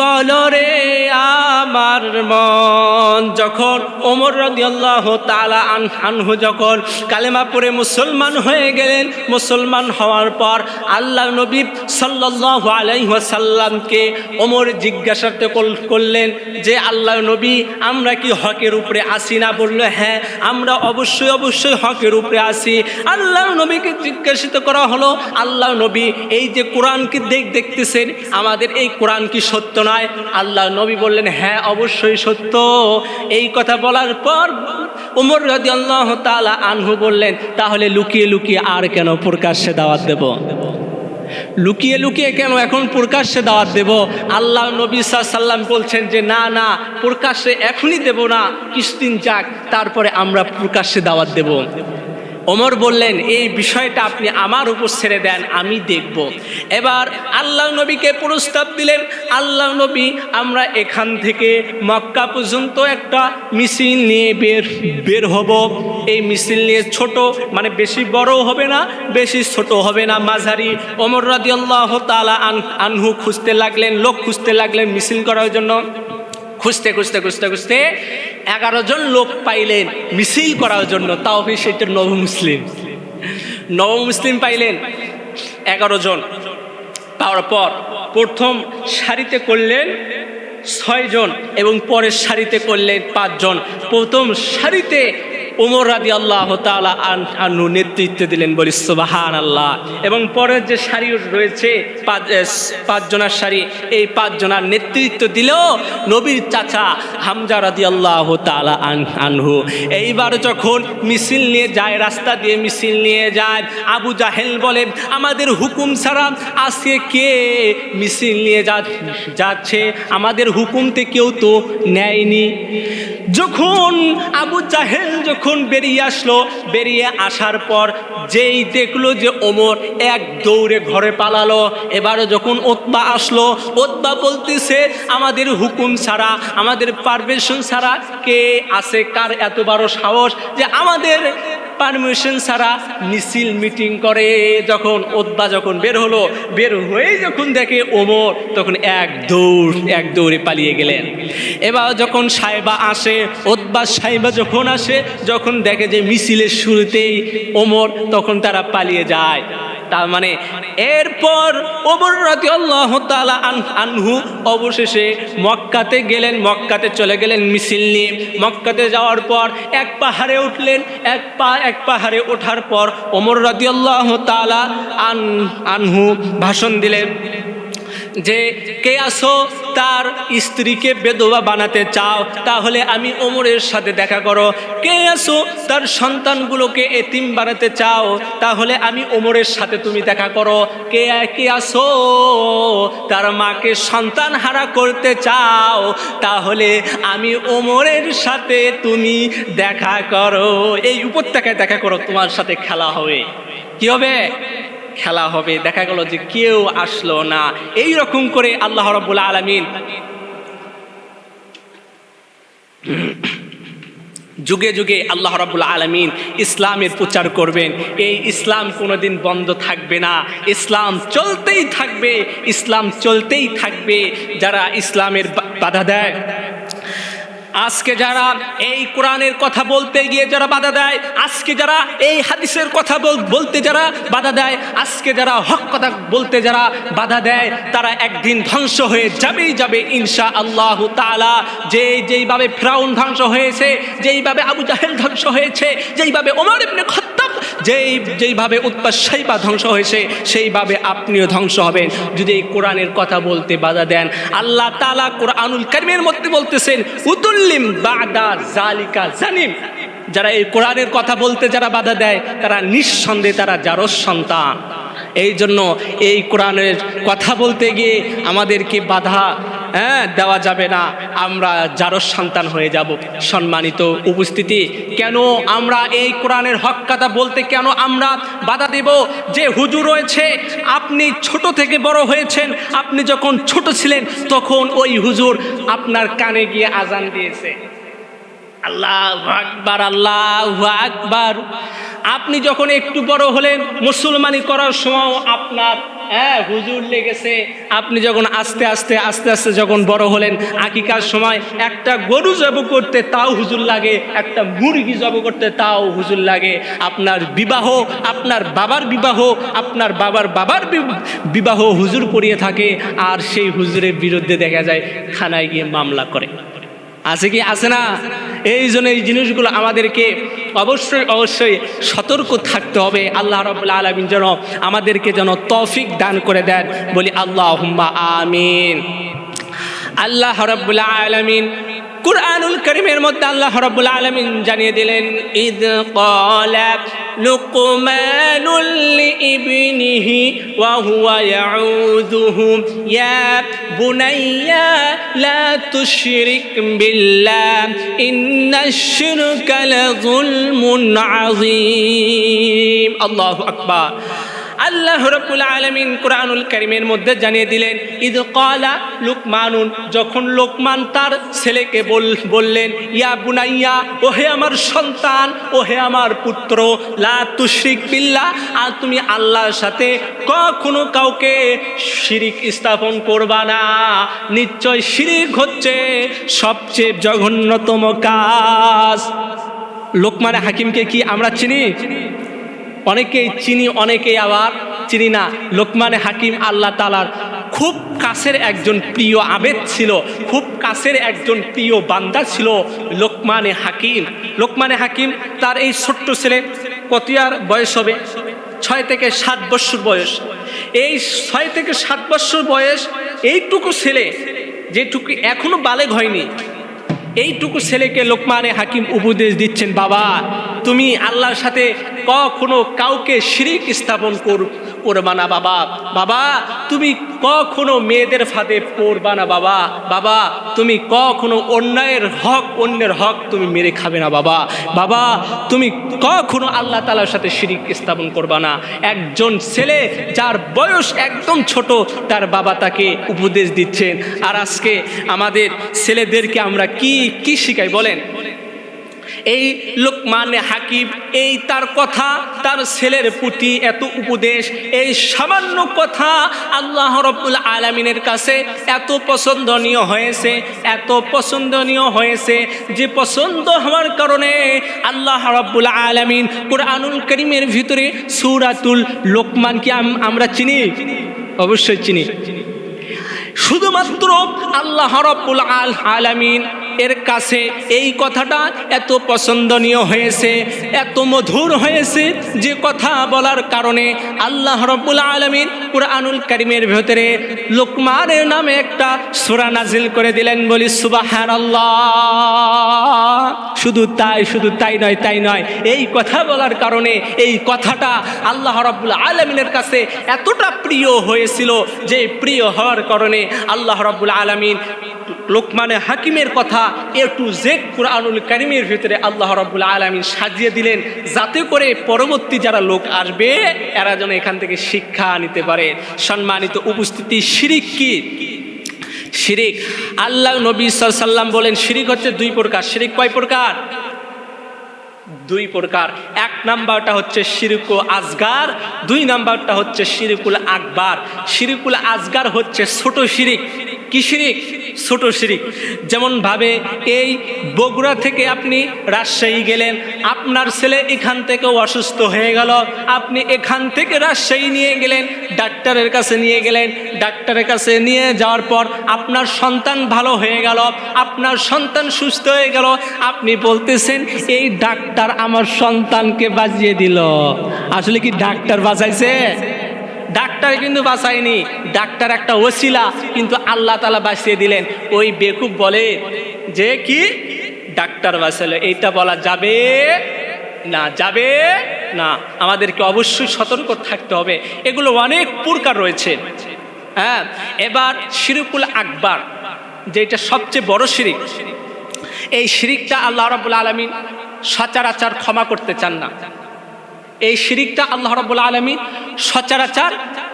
বলো রে আমার মন। যখন ওমর রাদিয়াল্লাহু তাআলা আনহু যখন কালেমা পড়ে মুসলমান হয়ে গেলেন, মুসলমান হওয়ার পর আল্লাহ নবী সাল্লাল্লাহু আলাইহি ওয়াসাল্লামকে ওমর জিজ্ঞাসা করলেন যে আল্লাহ নবী, আমরা কি হকের উপরে আসি না? বলল, হ্যাঁ আমরা অবশ্যই অবশ্যই হকের উপরে আসি। আল্লাহ নবীকে জিজ্ঞাসিত করা হলো, আল্লাহ নবী এই যে কোরআন কি দেখতেছেন, আমাদের এই কোরআন কি সত্য নয়? আল্লাহ নবী বললেন, হ্যাঁ অবশ্যই সত্য। এই কথা বলার পর ওমর রাদিয়াল্লাহু তাআলা আনহু বললেন, তাহলে লুকিয়ে লুকিয়ে আর কেন প্রকাশ্যে দাওয়াত দেব? লুকিয়ে লুকিয়ে কেন এখন প্রকাশ্যে দাওয়াত দেব? আল্লাহ নবী সাল্লাল্লাহু আলাইহি ওয়াসাল্লাম বলছেন যে না না, প্রকাশ্যে এখনই দেব না, কিছুদিন যাক, তারপরে আমরা প্রকাশ্যে দাওয়াত দেব। ওমর বললেন, এই বিষয়টা আপনি আমার উপর ছেড়ে দেন, আমি দেখব। এবার আল্লাহ নবীকে প্রস্তাব দিলেন, আল্লাহ নবী আমরা এখান থেকে মক্কা পর্যন্ত একটা মিছিল নিয়ে বের হব। এই মিছিল নিয়ে ছোট, মানে বেশি বড় হবে না, বেশি ছোট হবে না, মাঝারি। ওমর রাদিয়াল্লাহু তাআলা আনহু খুঁজতে লাগলেন, লোক খুঁজতে লাগলেন মিছিল করার জন্য। খুঁজতে খুঁজতে খুঁজতে খুঁজতে 11 জন লোক পাইলেন মিছিল করার জন্য। তাও সেটা নব মুসলিম পাইলেন 11 জন। পাওয়ার পর প্রথম সারিতে করলেন 6 জন এবং পরের সারিতে করলেন 5 জন। প্রথম সারিতে ওমর রাদিয়াল্লাহু তাআলা আনহু নেতৃত্ব দিলেন, বলি সুবহানাল্লাহ। এবং পরের যে সারি রয়েছে 5 জনের সারি, এই 5 জনের নেতৃত্ব দিল নবীর চাচা হামজা রাদিয়াল্লাহু তাআলা আনহু। এইবার যখন মিছিল নিয়ে যায়, রাস্তা দিয়ে মিছিল নিয়ে যায়, আবু জাহেল বলে, আমাদের হুকুম ছাড়া আজকে কে মিছিল নিয়ে যাচ্ছে? আমাদের হুকুমতে কেউ তো নেয়নি। যখন আবু জাহেল যখন বেরিয়ে আসলো, বেরিয়ে আসার পর যেই দেখলো যে ওমর এক দৌড়ে ঘরে পালালো। এবারে যখন উতবা আসলো, উতবা বলতেছে, আমাদের হুকুম ছাড়া, আমাদের পারমিশন ছাড়া কে আছে? কার এত বড় সাহস যে আমাদের পারমিশন ছাড়া মিছিল মিটিং করে? যখন উতবা যখন বের হলো, বের হয়ে যখন দেখে ওমর, তখন এক দৌড়ে পালিয়ে গেলেন। এবার যখন সাহেবা আসে, উতবা সাহেবা যখন আসে, যখন দেখে যে মিছিলের শুরুতেই ওমর, তখন তারা পালিয়ে যায়। তার মানে এরপর ওমর রাদিয়াল্লাহু তাআলা আনহু অবশেষে মক্কাতে গেলেন, মক্কাতে চলে গেলেন মিছিল নিয়ে। মক্কাতে যাওয়ার পর এক পাহাড়ে উঠলেন। এক পাহাড়ে ওঠার পর ওমর রাদিয়াল্লাহু তাআলা আনহু ভাষণ দিলেন যে কে আসো তার স্ত্রীকে বেদবা বানাতে চাও, তাহলে আমি ওমরের সাথে দেখা করো। কে আসো তার সন্তানগুলোকে এতিম বানাতে চাও, তাহলে আমি ওমরের সাথে তুমি দেখা করো। কে আসো তার মাকে সন্তান হারা করতে চাও, তাহলে আমি ওমরের সাথে তুমি দেখা করো। এই উপত্যকায় দেখা করো, তোমার সাথে খেলা হবে। কি হবে? খেলা হবে। দেখা গেল যে কেউ আসলো না। এই রকম করে আল্লাহ রাব্বুল আলামিন যুগে যুগে আল্লাহ রাব্বুল আলামিন ইসলামের প্রচার করবেন। এই ইসলাম কোনোদিন বন্ধ থাকবে না, ইসলাম চলতেই থাকবে, ইসলাম চলতেই থাকবে। যারা ইসলামের বাধা দেয়, আজকে যারা এই কোরআনের কথা বলতে গিয়ে যারা বাধা দেয়, আজকে যারা এই হাদিসের কথা বলতে যারা বাধা দেয়, আজকে যারা হক কথা বলতে যারা বাধা দেয়, তারা একদিন ধ্বংস হয়ে যাবে ইনশাআল্লাহু তাআলা। যেইভাবে ফিরআউন ধ্বংস হয়েছে, যেইভাবে আবু জাহেল ধ্বংস হয়েছে, যেইভাবে ওমর ইবনে খাত্তাব যেইভাবে উতবা শাইবা ধ্বংস হয়েছে, সেইভাবে আপনিও ধ্বংস হবেন যদি এই কোরআনের কথা বলতে বাধা দেন। আল্লাহ তাআলা কোরআনুল কারীমের মধ্যে বলতেছেন, উতুল্লিম বাদা জালিকা জানিম। যারা এই কোরআনের কথা বলতে যারা বাধা দেয়, তারা নিঃসন্দেহে তারা জারজ সন্তান। এই জন্য এই কোরআনের কথা বলতে গিয়ে আমাদেরকে বাধা দেওয়া যাবে না, আমরা জারজ সন্তান হয়ে যাব। সম্মানিত উপস্থিতি, কেন আমরা এই কোরআনের হক কথা বলতে কেন আমরা বাধা দেব? যে হুজুর রয়েছে, আপনি ছোট থেকে বড় হয়েছেন, আপনি যখন ছোট ছিলেন তখন ওই হুজুর আপনার কানে গিয়ে আজান দিয়েছে, আল্লাহু আকবার, আল্লাহু আকবার। আপনি যখন একটু বড় হলেন, মুসলমানি করার সময় আপনার হুজুর লেগেছে। আপনি যখন আস্তে আস্তে যখন বড় হলেন, আকিকার সময় একটা গরু জব করতে তাও হুজুর লাগে, একটা মুরগি জব করতে তাও হুজুর লাগে। আপনার বিবাহ, আপনার বাবার বিবাহ, আপনার বাবার বিবাহ হুজুর পড়িয়ে থাকে, আর সেই হুজুরের বিরুদ্ধে দেখা যায় থানায় গিয়ে মামলা করে। আছে কি? আছে না? এই জন্য এই জিনিসগুলো আমাদেরকে অবশ্যই সতর্ক থাকতে হবে। আল্লাহ রাব্বুল আলামিন যেন আমাদেরকে যেন তৌফিক দান করে দেন, বলি আল্লাহুম্মা আমিন। আল্লাহ রাব্বুল আলামিন কুরআনুল কারীমের মধ্যে আল্লাহ রাব্বুল আলামিন জানিয়ে দিলেন, ইদ ক্বালা লুকমানুল লিইবনিহি ওয়া হুয়া ইয়াউযুহু ইয়া বুনাইয়া লা তুশরিক বিল্লাহ ইন্নাশ শিরকা লাযুলমুন আযীম। আল্লাহু আকবার। আল্লাহ রাব্বুল আলামিন কুরআনুল কারীমের মধ্যে জানিয়ে দিলেন, ইদ ক্বালা লুকমানুন, যখন লোকমান তার ছেলেকে বললেন, ইয়া বুনাইয়া, ওহে আমার সন্তান, ওহে আমার পুত্র, লা তুশরিক বিল্লাহ, আর তুমি আল্লাহর সাথে কখনো কাউকে শিরিক স্থাপন করবা না। নিশ্চয় শিরিক হচ্ছে সবচেয়ে জঘন্যতম কাজ। লোকমান হাকিমকে কি আমরা চিনি? অনেকেই চিনি, অনেকেই আবার চিনি না। লোকমান হাকিম আল্লাহ তাআলার খুব কাছের একজন প্রিয় আবেদ ছিল, খুব কাছের একজন প্রিয় বান্দা ছিল লোকমান হাকিম। লোকমান হাকিম তার এই ছোট্ট ছেলে, কত আর বয়স হবে? 6 থেকে 7 বছর বয়স। এই 6 থেকে 7 বছর বয়স এইটুকু ছেলে, যেটুকু এখনো বালেগ হয়নি, এইটুকু ছেলেকে লোকমান হাকিম উপদেশ দিচ্ছেন, বাবা তুমি আল্লাহর সাথে কখনো কাউকে শিরিক স্থাপন করবা না বাবা। বাবা তুমি কখনো মেয়েদের ফাঁদে পড়বা না বাবা। বাবা তুমি কখনো অন্যের হক তুমি মেরে খাবে না বাবা। বাবা তুমি কখনো আল্লাহ তাআলার সাথে শিরিক স্থাপন করবা না। একজন ছেলে যার বয়স একদম ছোট, তার বাবা তাকে উপদেশ দিচ্ছেন। আর আজকে আমাদের ছেলেদেরকে আমরা কি শিখাই বলেন? এই লোকমান হাকিম, এই তার কথা, তার ছেলের প্রতি এত উপদেশ, এই সামান্য কথা আল্লাহ রাব্বুল আলামিনের কাছে এত পছন্দনীয় হয়েছে, এত পছন্দনীয় হয়েছে যে পছন্দ হওয়ার কারণে আল্লাহ রাব্বুল আলামিন কুরআনুল কারীমের ভিতরে সূরাতুল লোকমান কি আমরা চিনি? অবশ্যই চিনি। শুধুমাত্র আল্লাহ রাব্বুল আলামিন এর কাছে এই কথাটা এত পছন্দনীয় হয়েছে, এত মধুর হয়েছে, যে কথা বলার কারণে আল্লাহ রাব্বুল আলামিন কুরআনুল কারীমের ভিতরে লোকমানের নামে একটা সূরা নাজিল করে দিলেন। বলি সুবহানাল্লাহ। শুধু তাই নয়, এই কথা বলার কারণে এই কথাটা আল্লাহ রাব্বুল আলামিনের কাছে এতটা প্রিয় হয়েছিল, যে প্রিয় হওয়ার কারণে আল্লাহ রাব্বুল আলামিন লোকমানে হাকিমের কথা এ টু জেড কুরআনুল কারীমের ভিতরে আল্লাহ রাব্বুল আলামিন সাজিয়ে দিলেন, যাতে করে পরবর্তী যারা লোক আসবে এরা যেন এখান থেকে শিক্ষা নিতে পারে। সম্মানিত উপস্থিতি, শিরিক কি? শিরিক, আল্লাহ নবী সাল্লাল্লাহু আলাইহি ওয়াসাল্লাম বলেন শিরিক হচ্ছে দুই প্রকার। শিরিক কয় প্রকার? দুই প্রকার। এক নাম্বারটা হচ্ছে শিরকুল আসগার, দুই নাম্বারটা হচ্ছে শিরকুল আকবার। শিরকুল আসগার হচ্ছে ছোট শিরিক। কি শিরিক? ছোট শিরিক। যেমন ভাবে এই বগুড়া থেকে আপনি রাজশাহী গেলেন, আপনার ছেলে এখান থেকেও অসুস্থ হয়ে গেল, আপনি এখান থেকে রাজশাহী নিয়ে গেলেন, ডাক্তারের কাছে নিয়ে গেলেন, ডাক্তারের কাছে নিয়ে যাওয়ার পর আপনার সন্তান ভালো হয়ে গেল, আপনার সন্তান সুস্থ হয়ে গেল, আপনি বলতেছেন এই ডাক্তার আমার সন্তানকে বাঁচিয়ে দিল। আসলে কি ডাক্তার বাঁচাইছে? ডাক্তার কিন্তু বাঁচায়নি, ডাক্তার একটা ওসিলা, কিন্তু আল্লাহ তাআলা বাঁচিয়ে দিলেন। ওই বেকুব বলে যে কি ডাক্তার বাঁচালো, এইটা বলা যাবে না, যাবে না। আমাদেরকে অবশ্যই সতর্ক থাকতে হবে, এগুলো অনেক প্রকার রয়েছে। হ্যাঁ, এবার শিরকুল আকবার, যেটা সবচেয়ে বড় শিরিক, এই শিরিকটা আল্লাহ রাব্বুল আলামিন সচরাচর ক্ষমা করতে চান না। এই শিরিকটা আল্লাহ রাব্বুল আলামিন সচরাচর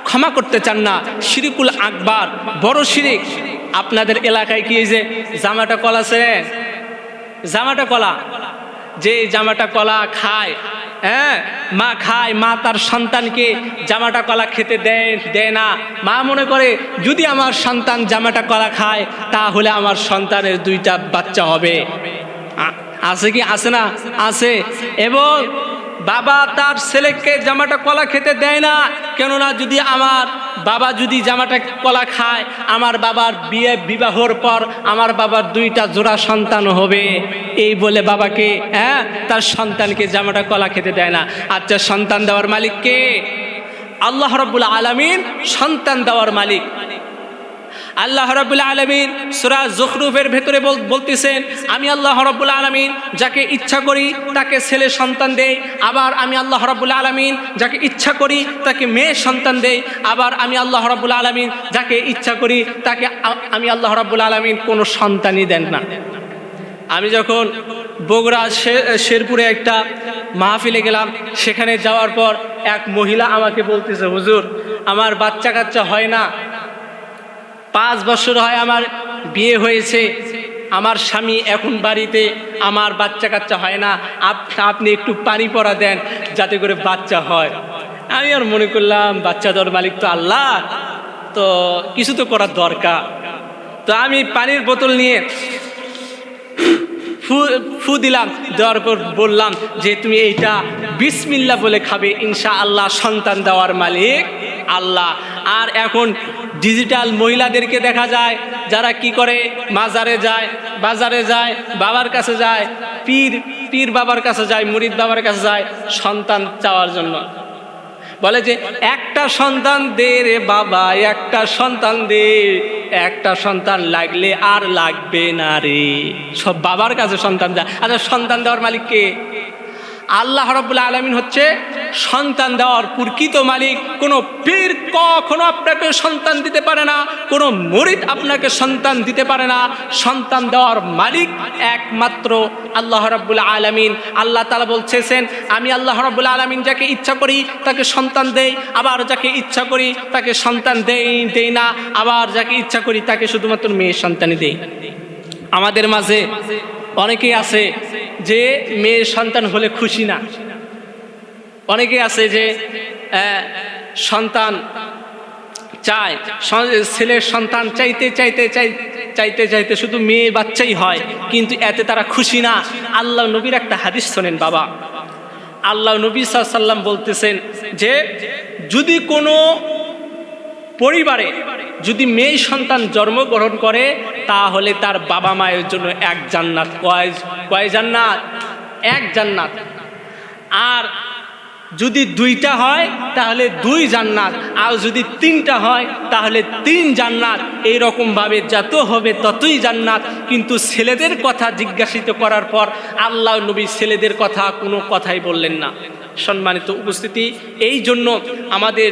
ক্ষমা করতে চান না। শিরকুল আকবার বড় শিরিক। আপনাদের এলাকায় কি এই যে জামাটা কলা আছে, জামাটা কলা, যে জামাটা কলা খায়, হ্যাঁ মা খায়, মা তার সন্তানকে জামাটা কলা খেতে দেয় না। মা মনে করে যদি আমার সন্তান জামাটা কলা খায় তাহলে আমার সন্তানের দুইটা বাচ্চা হবে। আছে কি? আছে না? আছে। এবং বাবা তার ছেলেকে জামাটা কলা খেতে দেয় না, কেননা যদি আমার বাবা যদি জামাটা কলা খায়, আমার বাবার বিবাহর পর আমার বাবার দুইটা জোড়া সন্তান হবে, এই বলে বাবাকে তার সন্তানকে জামাটা কলা খেতে দেয় না। আচ্ছা, সন্তান দেওয়ার মালিক কে? আল্লাহ রাব্বুল আলামিন সন্তান দেওয়ার মালিক। আল্লাহ রাব্বুল আলামিন সূরা যুখরুফের ভেতরে বলতেছেন, আমি আল্লাহ রাব্বুল আলামিন যাকে ইচ্ছা করি তাকে ছেলে সন্তান দেই, আবার আমি আল্লাহ রাব্বুল আলামিন যাকে ইচ্ছা করি তাকে মেয়ে সন্তান দেই, আবার আমি আল্লাহ রাব্বুল আলামিন যাকে ইচ্ছা করি তাকে আমি আল্লাহ রাব্বুল আলামিন কোনো সন্তানই দেন না। আমি যখন বগুড়া শেরপুরে একটা মাহফিলে গেলাম, সেখানে যাওয়ার পর এক মহিলা আমাকে বলতেছে, হুজুর আমার বাচ্চা কাচ্চা হয় না, 5 বছর হয় আমার বিয়ে হয়েছে, আমার স্বামী এখন বাড়িতে, আমার বাচ্চা কাচ্চা হয় না, আপনি একটু পানি পড়া দেন যাতে করে বাচ্চা হয়। আমি আর মনে করলাম বাচ্চা দেওয়ার মালিক তো আল্লাহ, তো কিছু তো করার দরকার। তো আমি পানির বোতল নিয়ে ফু দিলাম, দেওয়ার পর বললাম যে তুমি এইটা বিসমিল্লাহ বলে খাবে, ইনশাআল্লাহ সন্তান দেওয়ার মালিক আল্লাহ। আর এখন ডিজিটাল মহিলাদেরকে দেখা যায় যারা কি করে, মাজারে যায়, বাজারে যায়, বাবার কাছে যায়, পীর বাবার কাছে যায়, মুরিদ বাবার কাছে যায় সন্তান চাওয়ার জন্য। বলে যে একটা সন্তান দে রে বাবা, একটা সন্তান দে, একটা সন্তান লাগলে আর লাগবে না রে। সব বাবার কাছে সন্তান যায়। আচ্ছা, সন্তান দেওয়ার মালিক কে? আল্লাহ রাব্বুল আলামিন হচ্ছে সন্তান দেওয়ার প্রকৃত মালিক। কোনো পীর কখনো আপনাকে সন্তান দিতে পারে না, কোনো মুরিদ আপনাকে সন্তান দিতে পারে না। সন্তান দেওয়ার মালিক একমাত্র আল্লাহ রাব্বুল আলামিন। আল্লাহ তাআলা বলছেন, আমি আল্লাহ রাব্বুল আলামিন যাকে ইচ্ছা করি তাকে সন্তান দেই, আবার যাকে ইচ্ছা করি তাকে সন্তান দেই না, আবার যাকে ইচ্ছা করি তাকে শুধুমাত্র মেয়ে সন্তানই দেই। আমাদের মাঝে অনেকেই আছে যে মেয়ের সন্তান হলে খুশি না। অনেকে আছে যে সন্তান চায়, ছেলের সন্তান চাইতে শুধু মেয়ে বাচ্চাই হয়, কিন্তু এতে তারা খুশি না। আল্লাহ নবীর একটা হাদিস শোনেন বাবা। আল্লাহ নবী সাল্লাল্লাহু আলাইহি ওয়াসাল্লাম বলতেছেন যে যদি কোনো পরিবারে যদি মেয়ে সন্তান জন্মগ্রহণ করে তাহলে তার বাবা মায়ের জন্য এক জান্নাত। কয় জান্নাত? এক জান্নাত। আর যদি দুইটা হয় তাহলে 2 জান্নাত, আর যদি 3টা হয় তাহলে 3 জান্নাত। এইরকমভাবে যত হবে ততই জান্নাত। কিন্তু ছেলেদের কথা জিজ্ঞাসিত করার পর আল্লাহ নবী ছেলেদের কথা কোনো কথাই বললেন না। সম্মানিত উপস্থিতি, এই জন্য আমাদের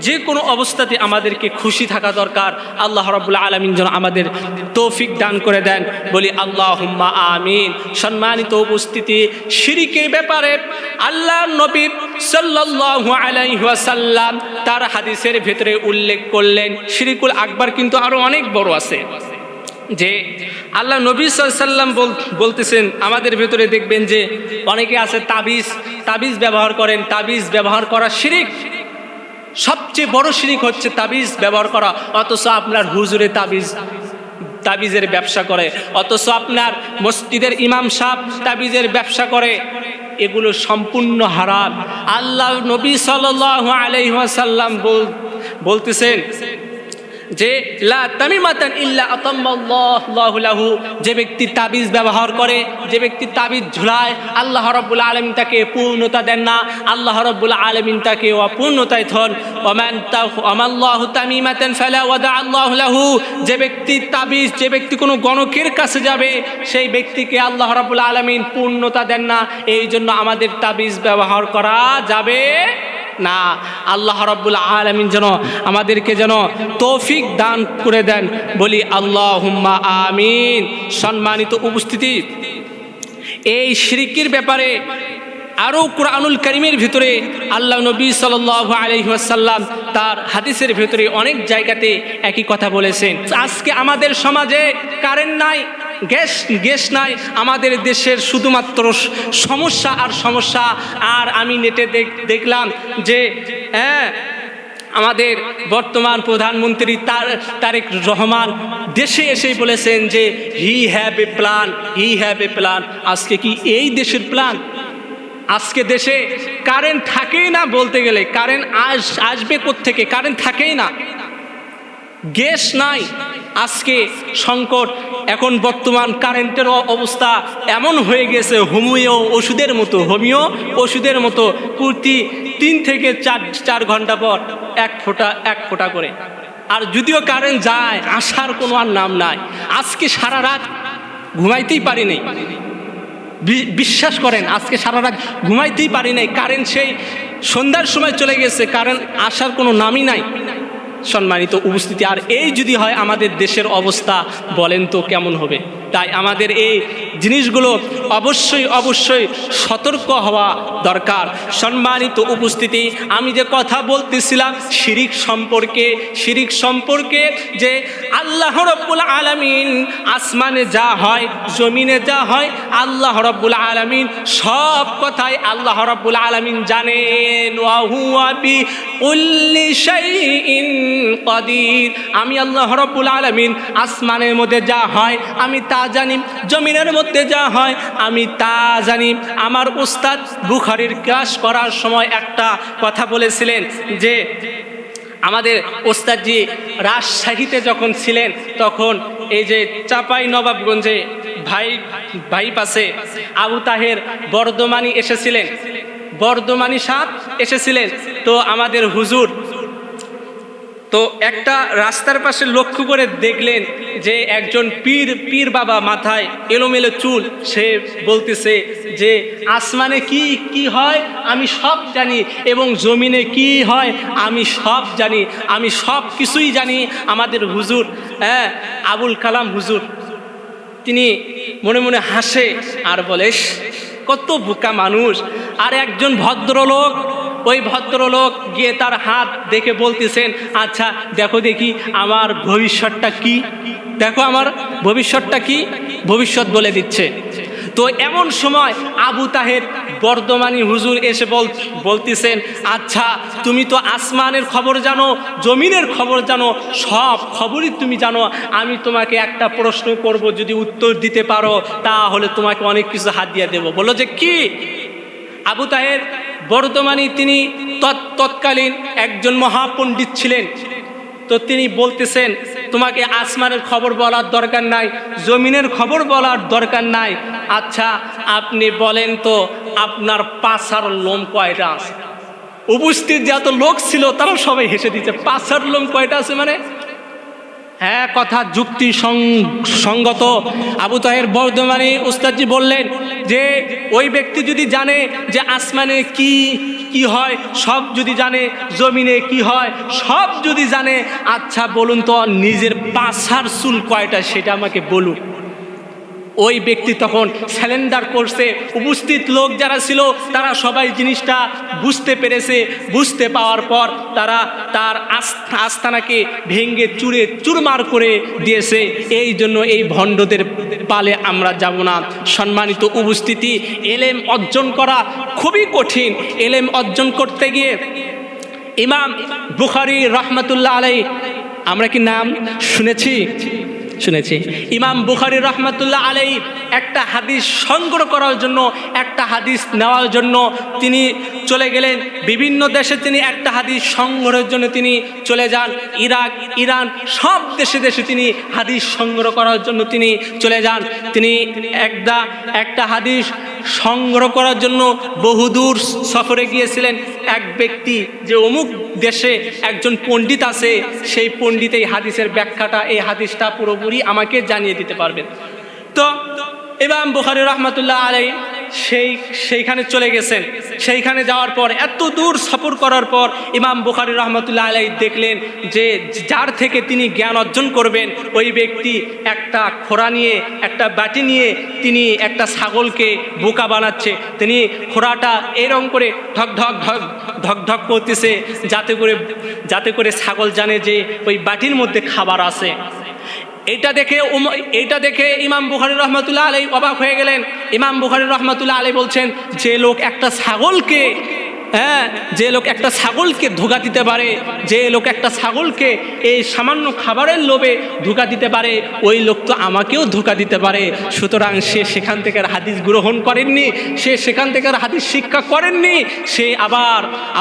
যে কোনো অবস্থাতে আমাদেরকে খুশি থাকা দরকার। আল্লাহ রাব্বুল আলামিন যেন আমাদের তৌফিক দান করে দেন, বলি আল্লাহুম্মা আমিন। সম্মানিত উপস্থিতি, শিরকের ব্যাপারে আল্লাহ নবী সাল্লাল্লাহু আলাইহি ওয়াসাল্লাম তার হাদিসের ভেতরে উল্লেখ করলেন শিরকুল আকবার কিন্তু আরো অনেক বড় আছে। যে আল্লাহ নবী সাল্লাল্লাহু আলাইহি ওয়াসাল্লাম বলতেছেন, আমাদের ভেতরে দেখবেন যে অনেকে আছে তাবিজ ব্যবহার করেন। তাবিজ ব্যবহার করা শিরক, সবচেয়ে বড় শিরক হচ্ছে তাবিজ ব্যবহার করা। অথচ আপনার হুজুরে তাবিজের ব্যবসা করে, অথচ আপনার মসজিদের ইমাম সাহেব তাবিজের ব্যবসা করে। এগুলো সম্পূর্ণ হারাম। আল্লাহ নবী সাল্লাল্লাহু আলাইহি ওয়াসাল্লাম বলতেছেন যে লা তামিমাতান ইল্লা আতাম্মাল্লাহু লাহু, যে ব্যক্তি তাবিজ ব্যবহার করে, যে ব্যক্তি তাবিজ ঝুলায়, আল্লাহ রাব্বুল আলামিন তাকে পূর্ণতা দেন না, আল্লাহ রাব্বুল আলামিন তাকে অপূর্ণতায় থন। আমাল্লাহু তামিমাতান ফালা ওয়াদা আল্লাহু লাহু, যে ব্যক্তি তাবিজ, যে ব্যক্তি কোনো গণকের কাছে যাবে সেই ব্যক্তিকে আল্লাহ রাব্বুল আলামিন পূর্ণতা দেন না। এই জন্য আমাদের তাবিজ ব্যবহার করা যাবে না। আল্লাহ রাব্বুল আলামিন যেন আমাদেরকে যেন তৌফিক দান করে দেন, বলি আল্লাহুম্মা আমিন। সম্মানিত উপস্থিতি, এই শিরকের ব্যাপারে আরও কুরআনুল কারীমের ভিতরে আল্লাহ নবী সাল্লাল্লাহু আলাইহি ওয়াসাল্লাম তার হাদিসের ভিতরে অনেক জায়গাতে একই কথা বলেছেন। আজকে আমাদের সমাজে কারেন্ট নাই, গ্যাস নাই, আমাদের দেশের শুধুমাত্র সমস্যা আর সমস্যা। আর আমি নেটে দেখলাম যে আমাদের বর্তমান প্রধানমন্ত্রী তারেক রহমান দেশে এসেই বলেছেন যে হি হ্যাভ এ প্ল্যান। আজকে কি এই দেশের প্ল্যান? আজকে দেশে কারেন্ট থাকেই না, বলতে গেলে কারেন্ট আসবে কোত্থেকে? কারেন্ট থাকেই না, গ্যাস নাই, আজকে সংকট। এখন বর্তমান কারেন্টের অবস্থা এমন হয়ে গেছে হোমিও ওষুধের মতো প্রতি 3 থেকে 4 ঘন্টা পর এক ফোঁটা করে। আর যদিও কারেন্ট যায়, আসার কোনো আর নাম নাই। আজকে সারা রাত ঘুমাইতেই পারি নাই, বিশ্বাস করেন, আজকে সারা রাত ঘুমাইতেই পারি নাই। কারেন্ট সেই সন্ধ্যার সময় চলে গেছে, কারেন্ট আসার কোনো নামই নাই। সম্মানিত উপস্থিতি, আর এই যদি হয় আমাদের দেশের অবস্থা, বলেন তো কেমন হবে? তাই আমাদের এই জিনিসগুলো অবশ্যই সতর্ক হওয়া দরকার। সম্মানিত উপস্থিতি, আমি যে কথা বলতেছিলাম শিরিক সম্পর্কে যে আল্লাহ রাব্বুল আলামিন আসমানে যা হয়, জমিনে যা হয়, আল্লাহ রাব্বুল আলামিন সব কথাই আল্লাহ রাব্বুল আলামিন জানেন। ওয়া হুয়া বিকুল্লি শাইইন কাদির। আমি আল্লাহ রাব্বুল আলামিন আসমানের মধ্যে যা হয় আমি তা জানি, জমিনের মধ্যে যা হয় আমি তা জানি। আমার উস্তাদ বুখারীর ক্লাস করার সময় একটা কথা বলেছিলেন যে আমাদের ওস্তাদজি রাজশাহীতে যখন ছিলেন তখন এই যে চাপাই নবাবগঞ্জে ভাই পাশে আবু তাহের বর্ধমানী সাহেব এসেছিলেন। তো আমাদের হুজুর তো একটা রাস্তার পাশে লক্ষ্য করে দেখলেন যে একজন পীর বাবা, মাথায় এলোমেলো চুল, সে বলতেছে যে আসমানে কি হয় আমি সব জানি, এবং জমিনে কি হয় আমি সব জানি, আমি সব কিছুই জানি। আমাদের হুজুর আবুল কালাম হুজুর তিনি মনে মনে হাসে আর বলে, কত বোকা মানুষ। আর একজন ভদ্রলোক, ওই ভদ্রলোক গিয়ে তার হাত দেখে বলতেছেন, আচ্ছা দেখো দেখি আমার ভবিষ্যৎটা কি, দেখো আমার ভবিষ্যৎটা কি, ভবিষ্যৎ বলে দিচ্ছে। তো এমন সময় আবু তাহের বর্ধমানী হুজুর এসে বলতেছেন, আচ্ছা তুমি তো আসমানের খবর জানো, জমিনের খবর জানো, সব খবরই তুমি জানো। আমি তোমাকে একটা প্রশ্ন করব, যদি উত্তর দিতে পারো তাহলে তোমাকে অনেক কিছু হাদিয়া দেব। বললো যে কি? আবু তাহের বর্ধমানী তিনি তৎকালীন একজন মহাপণ্ডিত ছিলেন, তো তিনি বলতেছেন, তোমাকে আসমানের খবর বলার দরকার নাই, জমিনের খবর বলার দরকার নাই। আচ্ছা আপনি বলেন তো আপনার পাছার লোম কয়টা আছে? উপস্থিত যত লোক ছিল তারা সবাই হেসে দিচ্ছে, পাছার লোম কয়টা আছে মানে? হ্যাঁ, কথা যুক্তি সঙ্গত। আবু তাহের বর্ধমানী উস্তাদজি বললেন যে ওই ব্যক্তি যদি জানে যে আসমানে কি কি হয় সব যদি জানে, জমিনে কি হয় সব যদি জানে, আচ্ছা বলুন তো নিজের পাছার চুল কয়টা সেটা আমাকে বলুন। ওই ব্যক্তি তখন স্যালেন্ডার করছে। উপস্থিত লোক যারা ছিল তারা সবাই জিনিসটা বুঝতে পেরেছে। বুঝতে পাওয়ার পর তারা তার আস্তানাকে ভেঙে চুরে চুরমার করে দিয়েছে। এই জন্য এই ভণ্ডদের পালে আমরা যাব না। সম্মানিত উপস্থিতি, এলেম অর্জন করা খুবই কঠিন। এলেম অর্জন করতে গিয়ে ইমাম বুখারী রাহমাতুল্লাহ আলাইহি, আমরা কি নাম শুনেছি? ইমাম বুখারী রাহমাতুল্লাহ আলাইহি একটা হাদিস সংগ্রহ করার জন্য, একটা হাদিস নেওয়ার জন্য তিনি চলে গেলেন বিভিন্ন দেশে। তিনি একটা হাদিস সংগ্রহের জন্য তিনি চলে যান। ইরাক, ইরান সব দেশে দেশে তিনি হাদিস সংগ্রহ করার জন্য তিনি চলে যান। তিনি একটা হাদিস সংগ্রহ করার জন্য বহুদূর সফরে গিয়েছিলেন। এক ব্যক্তি যে অমুক দেশে একজন পণ্ডিত আছে, সেই পণ্ডিত এই হাদিসের ব্যাখ্যাটা, এই হাদিসটা পুরোপুরি আমাকে জানিয়ে দিতে পারবেন। তো ইমাম বুখারী রাহমাতুল্লাহ আলাইহি সেইখানে চলে গেছেন। সেইখানে যাওয়ার পর এত দূর সফর করার পর ইমাম বুখারী রাহমাতুল্লাহ আলাইহি দেখলেন যে যার থেকে তিনি জ্ঞান অর্জন করবেন ওই ব্যক্তি একটা খোঁড়া নিয়ে, একটা বাটি নিয়ে তিনি একটা ছাগলকে বোকা বানাচ্ছে। তিনি খোঁড়াটা এরকম করে ঢক ঢক ঢক ঢক ঢক করতেছে যাতে করে ছাগল জানে যে ওই বাটির মধ্যে খাবার আছে। এইটা দেখে ইমাম বুখারী রাহমাতুল্লাহ আলাইহি অবাক হয়ে গেলেন। ইমাম বুখারী রাহমাতুল্লাহ আলাইহি বলছেন, যে লোক একটা ছাগলকে ধোঁকা দিতে পারে, যে লোক একটা ছাগলকে এই সামান্য খাবারের লোভে ধোঁকা দিতে পারে, ওই লোক তো আমাকেও ধোঁকা দিতে পারে। সুতরাং সে সেখান থেকে হাদিস গ্রহণ করেননি, সে সেখান থেকে হাদিস শিক্ষা করেননি, সে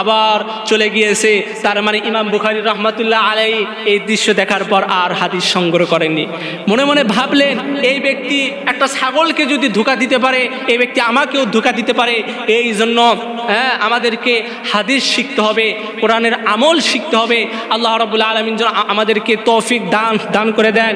আবার চলে গিয়েছে। তার মানে ইমাম বুখারী রাহমাতুল্লাহ আলাইহি এই দৃশ্য দেখার পর আর হাদিস সংগ্রহ করেননি। মনে মনে ভাবলেন, এই ব্যক্তি একটা ছাগলকে যদি ধোঁকা দিতে পারে, এই ব্যক্তি আমাকেও ধোঁকা দিতে পারে। এই জন্য আমাদেরকে হাদিস শিখতে হবে, কোরআনের আমল শিখতে হবে। আল্লাহ রাব্বুল আলামিন যেন আমাদেরকে তৌফিক দান করে দেন।